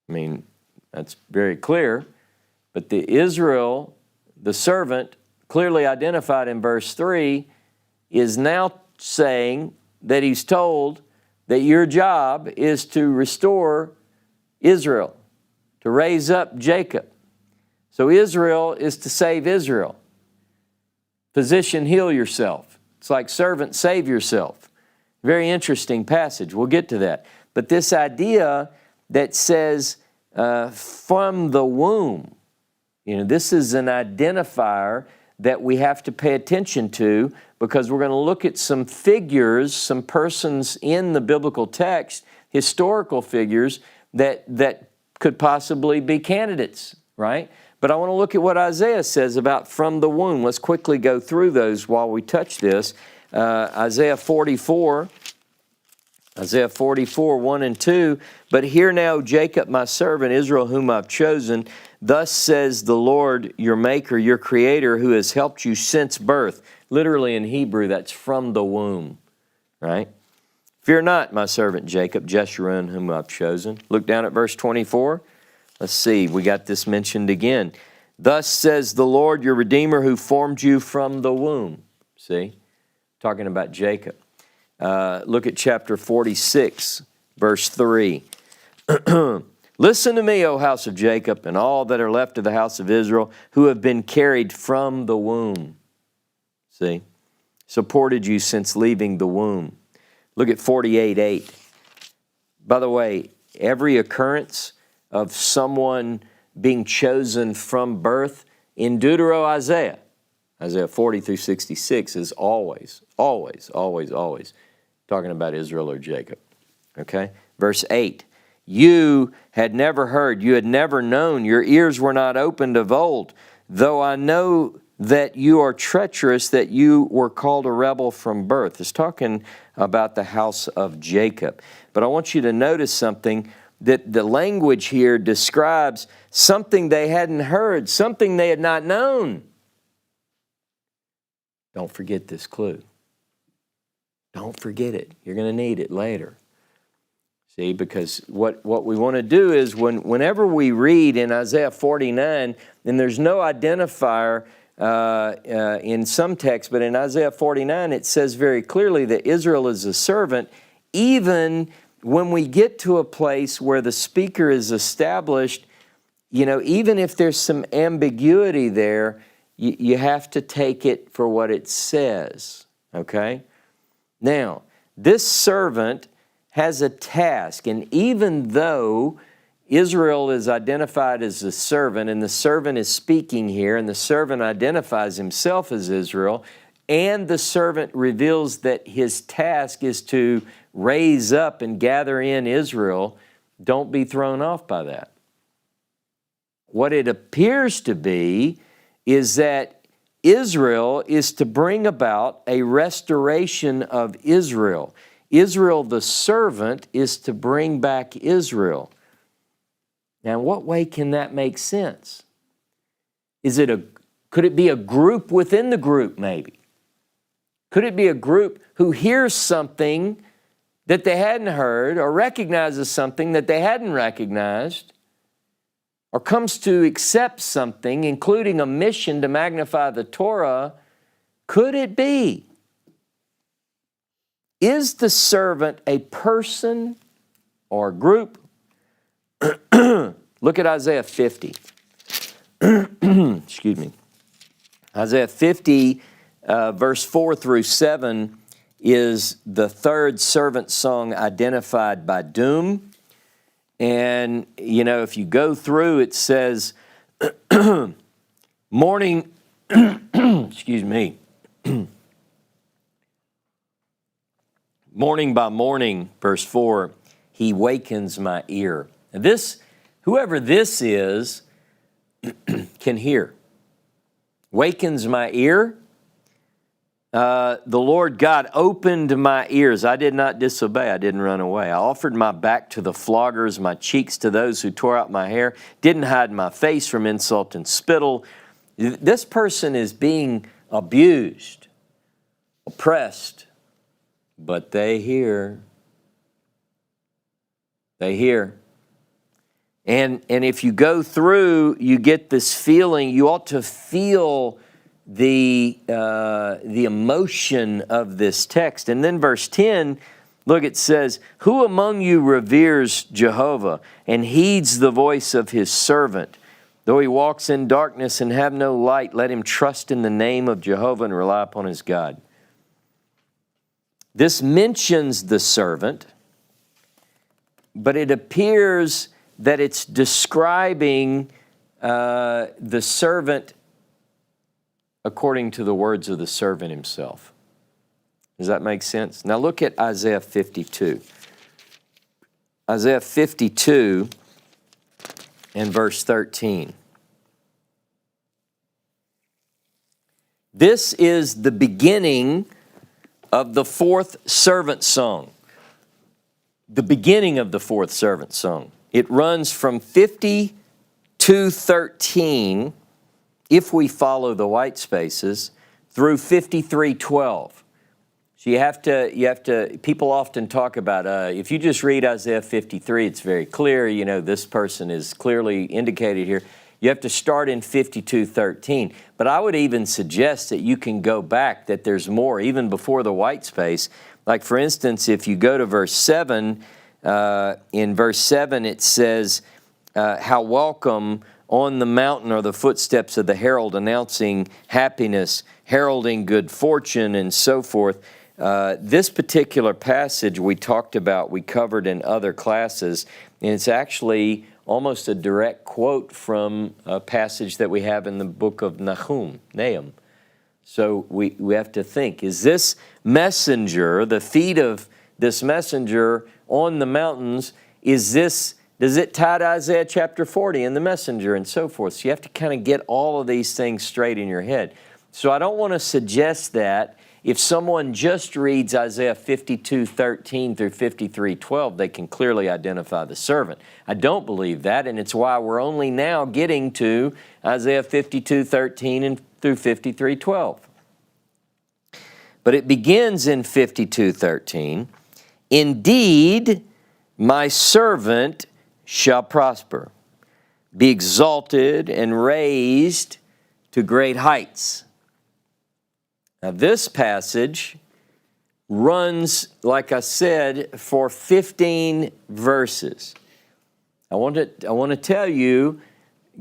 Speaker 1: I mean, that's very clear. But the Israel, the servant, clearly identified in verse 3, is now saying that he's told that your job is to restore Israel, to raise up Jacob. So Israel is to save Israel. Physician, heal yourself. It's like servant, save yourself. Very interesting passage. We'll get to that. But this idea that says from the womb, this is an identifier that we have to pay attention to, because we're going to look at some figures, some persons in the biblical text, historical figures that could possibly be candidates, right? But I want to look at what Isaiah says about from the womb. Let's quickly go through those while we touch this. Isaiah 44, 1 and 2. But hear now, Jacob, my servant, Israel, whom I've chosen. Thus says the Lord, your maker, your creator, who has helped you since birth. Literally in Hebrew, that's from the womb, right? Fear not, my servant Jacob, Jeshurun, whom I've chosen. Look down at verse 24. Let's see, we got this mentioned again. Thus says the Lord, your Redeemer, who formed you from the womb. See? Talking about Jacob. Look at chapter 46, verse 3. Listen to me, O house of Jacob, and all that are left of the house of Israel, who have been carried from the womb. See? Supported you since leaving the womb. Look at 48:8. By the way, every occurrence of someone being chosen from birth in Isaiah 40 through 66 is always talking about Israel or Jacob. Okay? Verse 8. You had never heard, you had never known, your ears were not opened of old, though I know that you are treacherous, that you were called a rebel from birth. It's talking about the house of Jacob. But I want you to notice something, that the language here describes something they hadn't heard, something they had not known. Don't forget this clue. Don't forget it. You're going to need it later. See, because what we want to do is whenever we read in Isaiah 49, and there's no identifier in some texts, but in Isaiah 49 it says very clearly that Israel is a servant. Even when we get to a place where the speaker is established, even if there's some ambiguity there, you have to take it for what it says, okay? Now, this servant has a task, and even though Israel is identified as a servant, and the servant is speaking here, and the servant identifies himself as Israel, and the servant reveals that his task is to raise up and gather in Israel, don't be thrown off by that. What it appears to be is that Israel is to bring about a restoration of Israel. Israel, the servant, is to bring back Israel. Now, in what way can that make sense? Could it be a group within the group, maybe? Could it be a group who hears something that they hadn't heard, or recognizes something that they hadn't recognized, or comes to accept something, including a mission to magnify the Torah? Could it be? Is the servant a person or a group? Look at Isaiah 50. Excuse me. Isaiah 50, verse 4 through 7 is the third servant song identified by doom. And, if you go through, it says, morning, excuse me, morning by morning, verse 4, he wakens my ear. Now whoever this is, can hear. Wakens my ear. The Lord God opened my ears. I did not disobey. I didn't run away. I offered my back to the floggers, my cheeks to those who tore out my hair. Didn't hide my face from insult and spittle. This person is being abused, oppressed, but they hear. They hear. And if you go through, you get this feeling, you ought to feel the emotion of this text. And then verse 10, look, it says, who among you reveres Jehovah and heeds the voice of his servant? Though he walks in darkness and have no light, let him trust in the name of Jehovah and rely upon his God. This mentions the servant, but it appears that it's describing the servant according to the words of the servant himself. Does that make sense? Now look at Isaiah 52. Isaiah 52 and verse 13. This is the beginning of the fourth servant song. The beginning of the fourth servant song. It runs from 52:13, if we follow the white spaces, through 53:12. So you have to, people often talk about, if you just read Isaiah 53, it's very clear, this person is clearly indicated here. You have to start in 52:13. But I would even suggest that you can go back, that there's more, even before the white space. Like, for instance, if you go to verse 7, in verse 7 it says, how welcome on the mountain are the footsteps of the herald, announcing happiness, heralding good fortune, and so forth. This particular passage we talked about, we covered in other classes, and it's actually almost a direct quote from a passage that we have in the book of Nahum. So we have to think, is this messenger, the feet of this messenger on the mountains, does it tie to Isaiah chapter 40 and the messenger and so forth? So you have to kind of get all of these things straight in your head. So I don't want to suggest that if someone just reads Isaiah 52:13 through 53:12, they can clearly identify the servant. I don't believe that, and it's why we're only now getting to Isaiah 52:13 and through 53:12. But it begins in 52:13, indeed, my servant shall prosper, be exalted and raised to great heights. Now this passage runs, like I said, for 15 verses. I want to tell you,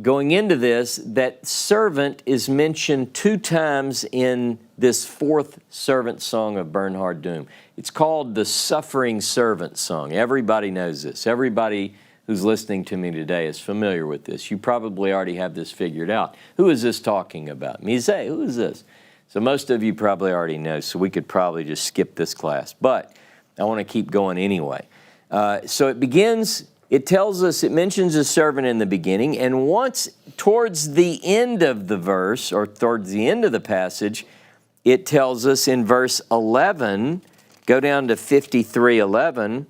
Speaker 1: going into this, that servant is mentioned 2 times in this 4th servant song of Bernhard Doom. It's called the Suffering Servant Song. Everybody knows this. Everybody who's listening to me today is familiar with this. You probably already have this figured out. Who is this talking about? Mise, who is this? So most of you probably already know, so we could probably just skip this class. But I want to keep going anyway. So it begins, it tells us, it mentions a servant in the beginning, and once towards the end of the verse, or towards the end of the passage, it tells us in verse 11, go down to 53:11,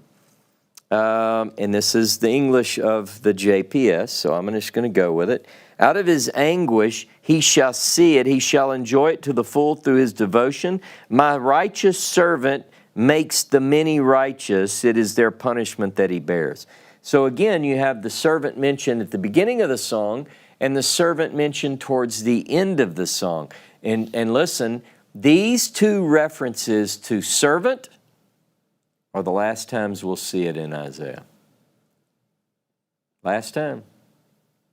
Speaker 1: and this is the English of the JPS, so I'm just going to go with it. Out of his anguish he shall see it, he shall enjoy it to the full through his devotion. My righteous servant makes the many righteous, it is their punishment that he bears. So again, you have the servant mentioned at the beginning of the song, and the servant mentioned towards the end of the song. And listen, these 2 references to servant are the last times we'll see it in Isaiah. Last time.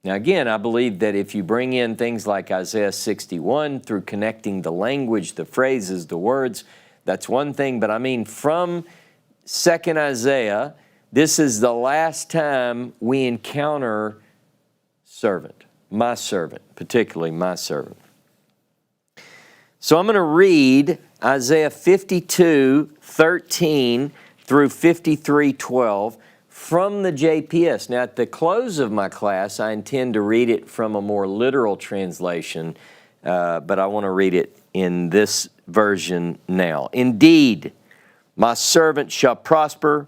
Speaker 1: Now again, I believe that if you bring in things like Isaiah 61 through connecting the language, the phrases, the words, that's one thing. But I mean, from 2nd Isaiah, this is the last time we encounter servant, my servant, particularly my servant. So I'm going to read Isaiah 52:13 through 53:12 from the JPS. Now, at the close of my class, I intend to read it from a more literal translation, but I want to read it in this version now. Indeed, my servant shall prosper,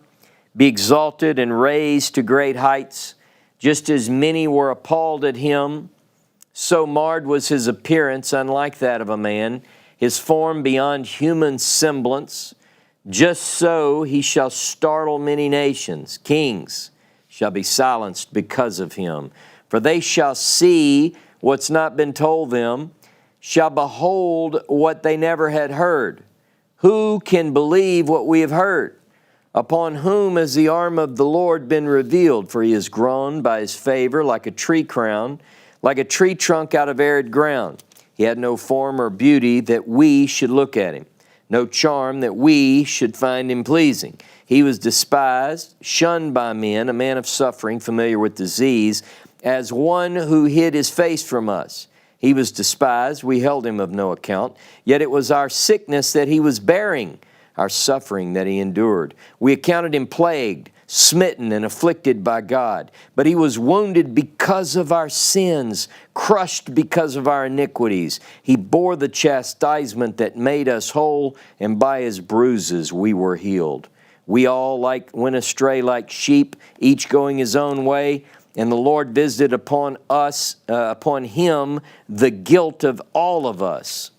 Speaker 1: be exalted and raised to great heights, just as many were appalled at him. So marred was his appearance, unlike that of a man, his form beyond human semblance. Just so he shall startle many nations. Kings shall be silenced because of him. For they shall see what's not been told them, shall behold what they never had heard. Who can believe what we have heard? Upon whom has the arm of the Lord been revealed? For he is grown by his favor like a tree crown, like a tree trunk out of arid ground. He had no form or beauty that we should look at him, no charm that we should find him pleasing. He was despised, shunned by men, a man of suffering, familiar with disease, as one who hid his face from us. He was despised, we held him of no account. Yet it was our sickness that he was bearing, our suffering that he endured. We accounted him plagued, smitten and afflicted by God. But he was wounded because of our sins, crushed because of our iniquities. He bore the chastisement that made us whole, and by his bruises we were healed. We all went astray like sheep, each going his own way, and the Lord visited upon him the guilt of all of us.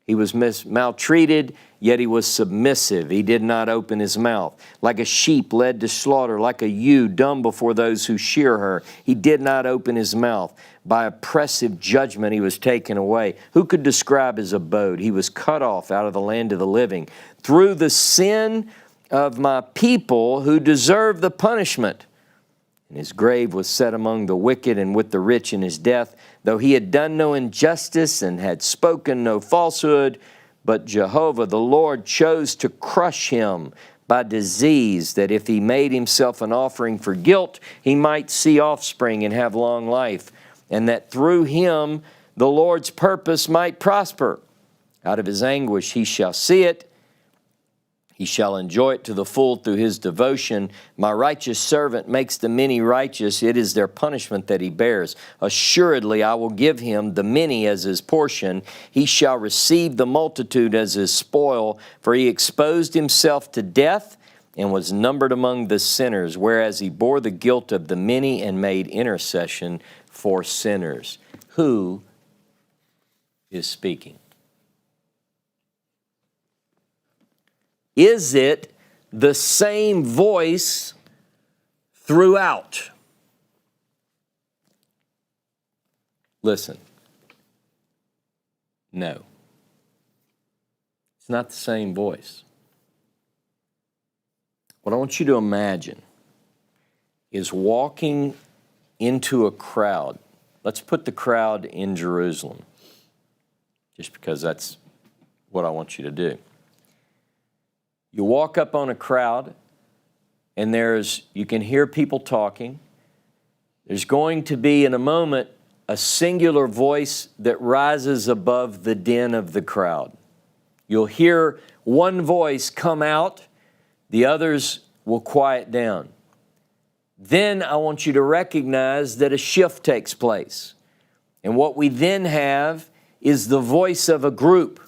Speaker 1: He was maltreated yet he was submissive. He did not open his mouth. Like a sheep led to slaughter, like a ewe dumb before those who shear her, he did not open his mouth. By oppressive judgment he was taken away. Who could describe his abode? He was cut off out of the land of the living. Through the sin of my people who deserve the punishment. And his grave was set among the wicked and with the rich in his death, though he had done no injustice and had spoken no falsehood. But Jehovah the Lord chose to crush him by disease, that if he made himself an offering for guilt, he might see offspring and have long life, and that through him the Lord's purpose might prosper. Out of his anguish he shall see it. He shall enjoy it to the full through his devotion. My righteous servant makes the many righteous. It is their punishment that he bears. Assuredly, I will give him the many as his portion. He shall receive the multitude as his spoil, for he exposed himself to death and was numbered among the sinners, whereas he bore the guilt of the many and made intercession for sinners. Who is speaking? Is it the same voice throughout? Listen. No. It's not the same voice. What I want you to imagine is walking into a crowd. Let's put the crowd in Jerusalem, just because that's what I want you to do. You walk up on a crowd, and you can hear people talking. There's going to be, in a moment, a singular voice that rises above the din of the crowd. You'll hear one voice come out, the others will quiet down. Then I want you to recognize that a shift takes place. And what we then have is the voice of a group.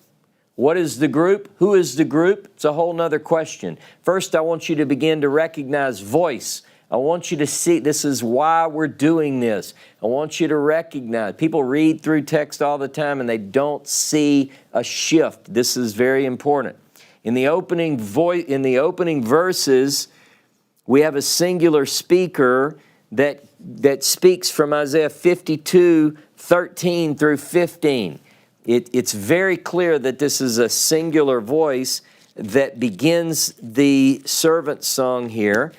Speaker 1: What is the group? Who is the group? It's a whole nother question. First, I want you to begin to recognize voice. I want you to see, this is why we're doing this. I want you to recognize. People read through text all the time and they don't see a shift. This is very important. In the opening verses, we have a singular speaker that speaks from Isaiah 52, 13 through 15. It's very clear that this is a singular voice that begins the servant song here,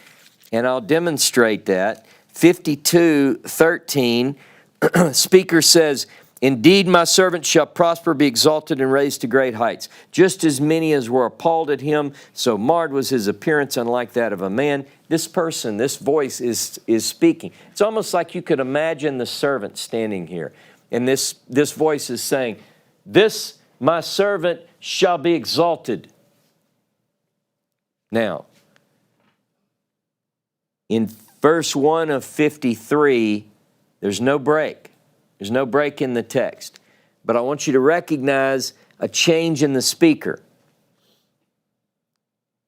Speaker 1: and I'll demonstrate that. 52:13, speaker says, "Indeed, my servant shall prosper, be exalted, and raised to great heights. Just as many as were appalled at him, so marred was his appearance, unlike that of a man." This person, this voice is speaking. It's almost like you could imagine the servant standing here, and this voice is saying, "This, my servant, shall be exalted." Now, in verse 1 of 53, there's no break. There's no break in the text. But I want you to recognize a change in the speaker.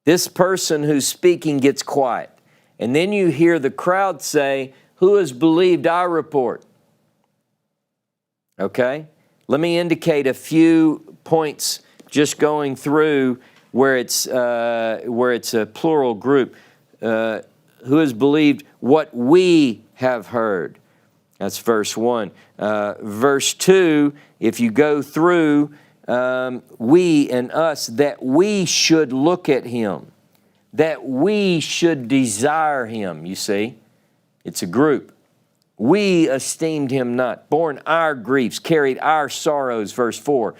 Speaker 1: This person who's speaking gets quiet. And then you hear the crowd say, "Who has believed our report?" Okay? Let me indicate a few points just going through where it's a plural group. Who has believed what we have heard? That's verse 1. Verse 2, if you go through, we and us, that we should look at him, that we should desire him, you see. It's a group. We esteemed him not, borne our griefs, carried our sorrows, verse 4.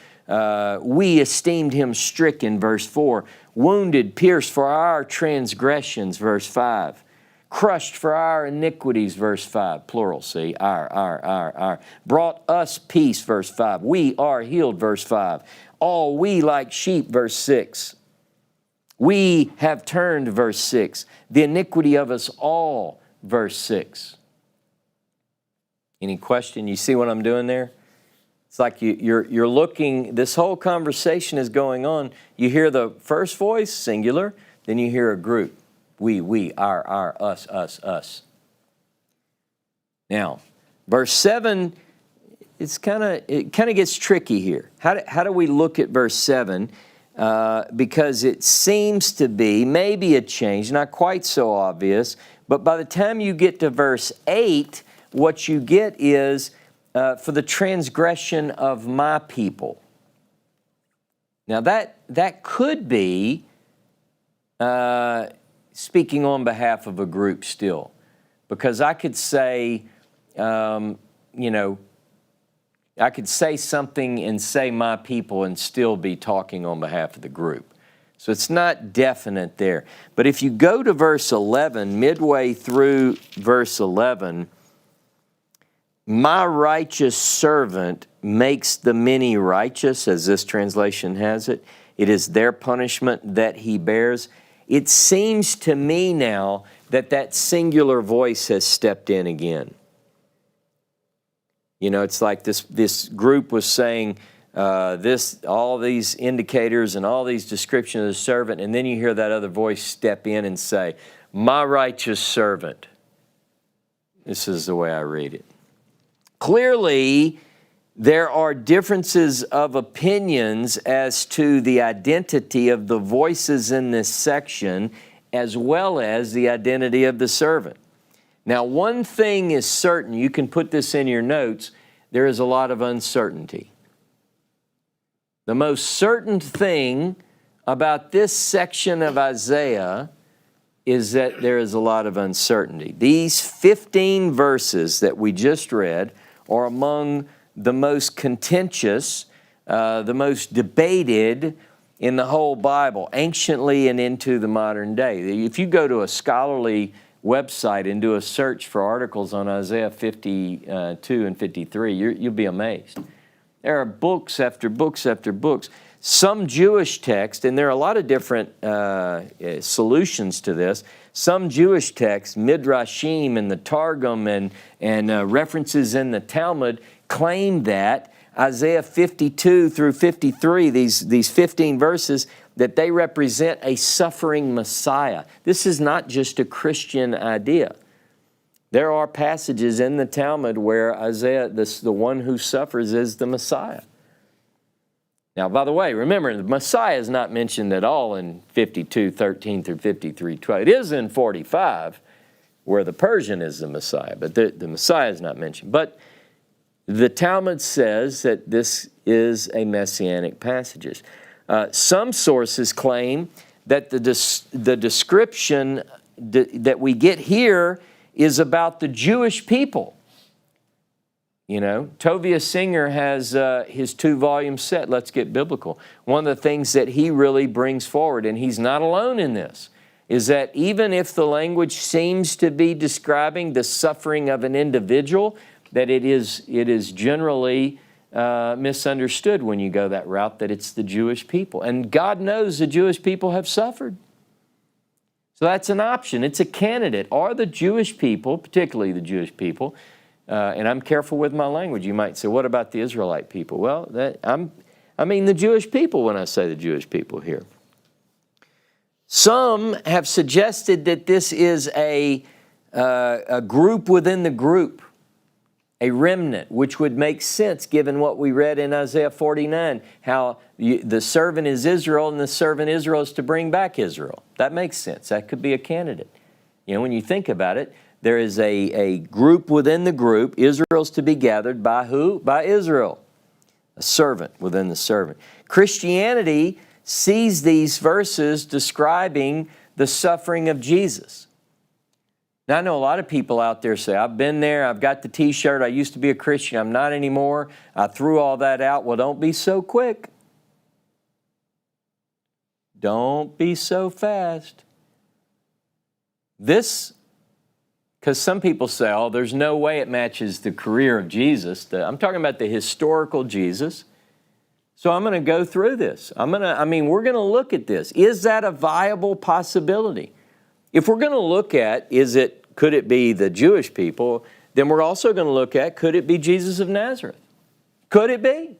Speaker 1: We esteemed him stricken, verse 4. Wounded, pierced for our transgressions, verse 5. Crushed for our iniquities, verse 5, plural, see, our. Brought us peace, verse 5. We are healed, verse 5. All we like sheep, verse 6. We have turned, verse 6. The iniquity of us all, verse 6. Any question? You see what I'm doing there? It's like you're looking, this whole conversation is going on. You hear the first voice, singular, then you hear a group. We, our, us. Now, verse 7, it kind of gets tricky here. How do we look at verse 7? because it seems to be maybe a change, not quite so obvious, but by the time you get to verse 8, what you get is, for the transgression of my people. Now that could be speaking on behalf of a group still, because I could say, I could say something and say my people and still be talking on behalf of the group. So it's not definite there. But if you go to verse 11, midway through verse 11, my righteous servant makes the many righteous, as this translation has it. It is their punishment that he bears. It seems to me now that singular voice has stepped in again. It's like this group was saying all these indicators and all these descriptions of the servant, and then you hear that other voice step in and say, my righteous servant. This is the way I read it. Clearly, there are differences of opinions as to the identity of the voices in this section, as well as the identity of the servant. Now, one thing is certain, you can put this in your notes, there is a lot of uncertainty. The most certain thing about this section of Isaiah is that there is a lot of uncertainty. These 15 verses that we just read are among the most contentious, the most debated in the whole Bible, anciently and into the modern day. If you go to a scholarly website and do a search for articles on Isaiah 52 and 53, you'll be amazed. There are books after books after books. Some Jewish text, and there are a lot of different solutions to this, some Jewish texts, Midrashim and the Targum and references in the Talmud, claim that Isaiah 52 through 53, these 15 verses, that they represent a suffering Messiah. This is not just a Christian idea. There are passages in the Talmud where Isaiah, the one who suffers, is the Messiah. Now, by the way, remember, the Messiah is not mentioned at all in 52:13 through 53:12. It is in 45, where the Persian is the Messiah, but the Messiah is not mentioned. But the Talmud says that this is a messianic passage. Some sources claim that the description that we get here is about the Jewish people. Tovia Singer has his 2-volume set, Let's Get Biblical. One of the things that he really brings forward, and he's not alone in this, is that even if the language seems to be describing the suffering of an individual, that it is generally misunderstood when you go that route, that it's the Jewish people. And God knows the Jewish people have suffered. So that's an option. It's a candidate. Are the Jewish people, particularly the Jewish people, and I'm careful with my language, you might say, what about the Israelite people? Well, I mean the Jewish people when I say the Jewish people here. Some have suggested that this is a group within the group, a remnant, which would make sense given what we read in Isaiah 49, how the servant is Israel and the servant Israel is to bring back Israel. That makes sense. That could be a candidate. When you think about it, there is a group within the group. Israel's to be gathered by who? By Israel. A servant within the servant. Christianity sees these verses describing the suffering of Jesus. Now, I know a lot of people out there say, I've been there, I've got the t-shirt, I used to be a Christian, I'm not anymore, I threw all that out. Well, don't be so quick. Don't be so fast. Because some people say, oh, there's no way it matches the career of Jesus. I'm talking about the historical Jesus. So I'm going to go through this. We're going to look at this. Is that a viable possibility? If we're going to look at, could it be the Jewish people, then we're also going to look at, could it be Jesus of Nazareth? Could it be?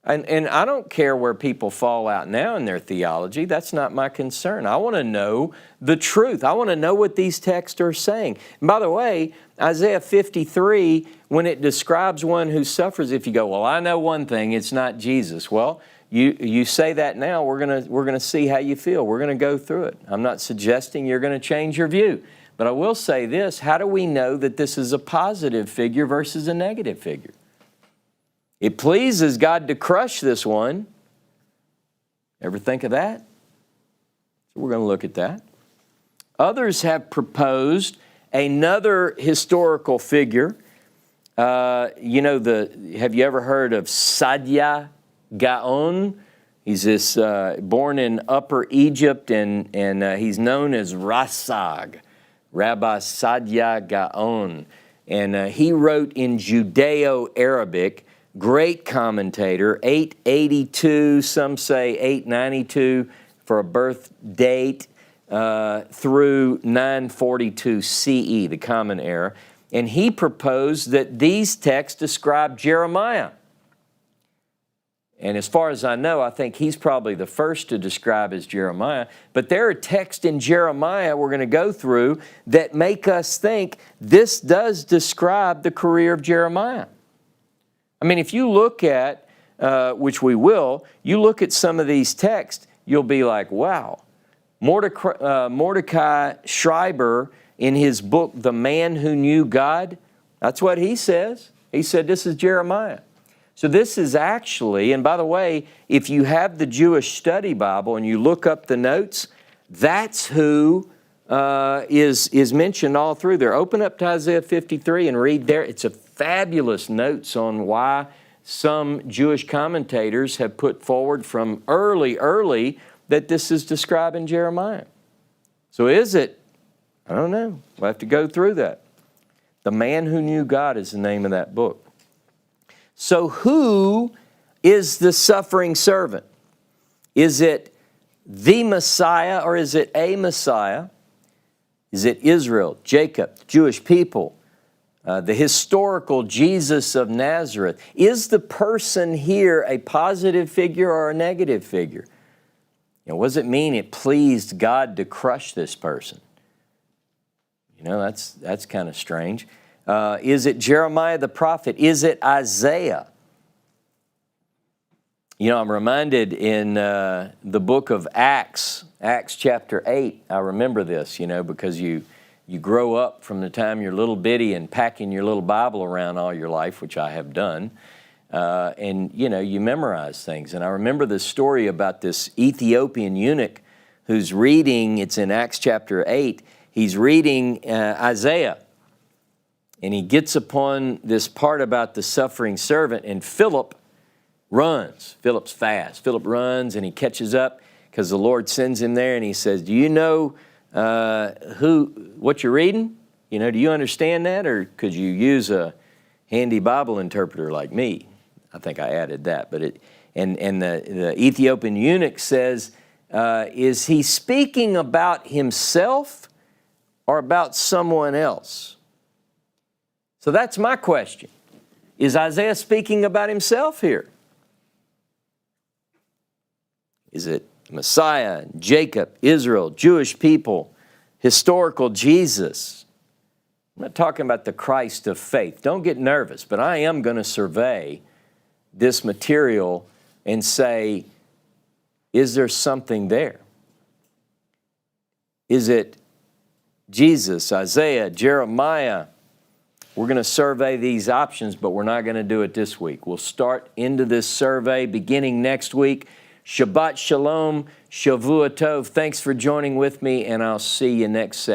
Speaker 1: And I don't care where people fall out now in their theology. That's not my concern. I want to know the truth. I want to know what these texts are saying. And by the way, Isaiah 53, when it describes one who suffers, if you go, well, I know one thing, it's not Jesus. Well, you say that now, we're gonna see how you feel. We're gonna go through it. I'm not suggesting you're gonna change your view. But I will say this, how do we know that this is a positive figure versus a negative figure? It pleases God to crush this one. Ever think of that? So we're going to look at that. Others have proposed another historical figure. Have you ever heard of Sadia Gaon? He's this born in Upper Egypt, and he's known as Rasag, Rabbi Sadia Gaon. And he wrote in Judeo-Arabic, great commentator, 882, some say 892 for a birth date, through 942 CE, the Common Era. And he proposed that these texts describe Jeremiah. And as far as I know, I think he's probably the first to describe as Jeremiah. But there are texts in Jeremiah we're going to go through that make us think this does describe the career of Jeremiah. I mean, if you look at, which we will, you look at some of these texts, you'll be like, wow. Mordecai Schreiber, in his book, The Man Who Knew God, that's what he says. He said this is Jeremiah. So this is actually, and by the way, if you have the Jewish Study Bible and you look up the notes, that's who is mentioned all through there. Open up to Isaiah 53 and read there. It's a fabulous notes on why some Jewish commentators have put forward from early that this is describing Jeremiah. So is it? I don't know. We'll have to go through that. The Man Who Knew God is the name of that book. So who is the suffering servant? Is it the Messiah or is it a Messiah? Is it Israel, Jacob, the Jewish people, the historical Jesus of Nazareth? Is the person here a positive figure or a negative figure? What does it mean it pleased God to crush this person? That's kind of strange. Is it Jeremiah the prophet? Is it Isaiah? I'm reminded in the book of Acts chapter 8, I remember this, because you grow up from the time you're little bitty and packing your little Bible around all your life, which I have done, and you memorize things. And I remember this story about this Ethiopian eunuch who's reading, it's in Acts chapter 8, he's reading Isaiah. And he gets upon this part about the suffering servant, and Philip runs. Philip's fast. Philip runs and he catches up because the Lord sends him there, and he says, do you know what you're reading? Do you understand that? Or could you use a handy Bible interpreter like me? I think I added that. But the Ethiopian eunuch says, is he speaking about himself or about someone else? So that's my question. Is Isaiah speaking about himself here? Is it Messiah, Jacob, Israel, Jewish people, historical Jesus? I'm not talking about the Christ of faith. Don't get nervous, but I am going to survey this material and say, is there something there? Is it Jesus, Isaiah, Jeremiah? We're going to survey these options, but we're not going to do it this week. We'll start into this survey beginning next week. Shabbat Shalom, Shavua Tov. Thanks for joining with me, and I'll see you next Saturday.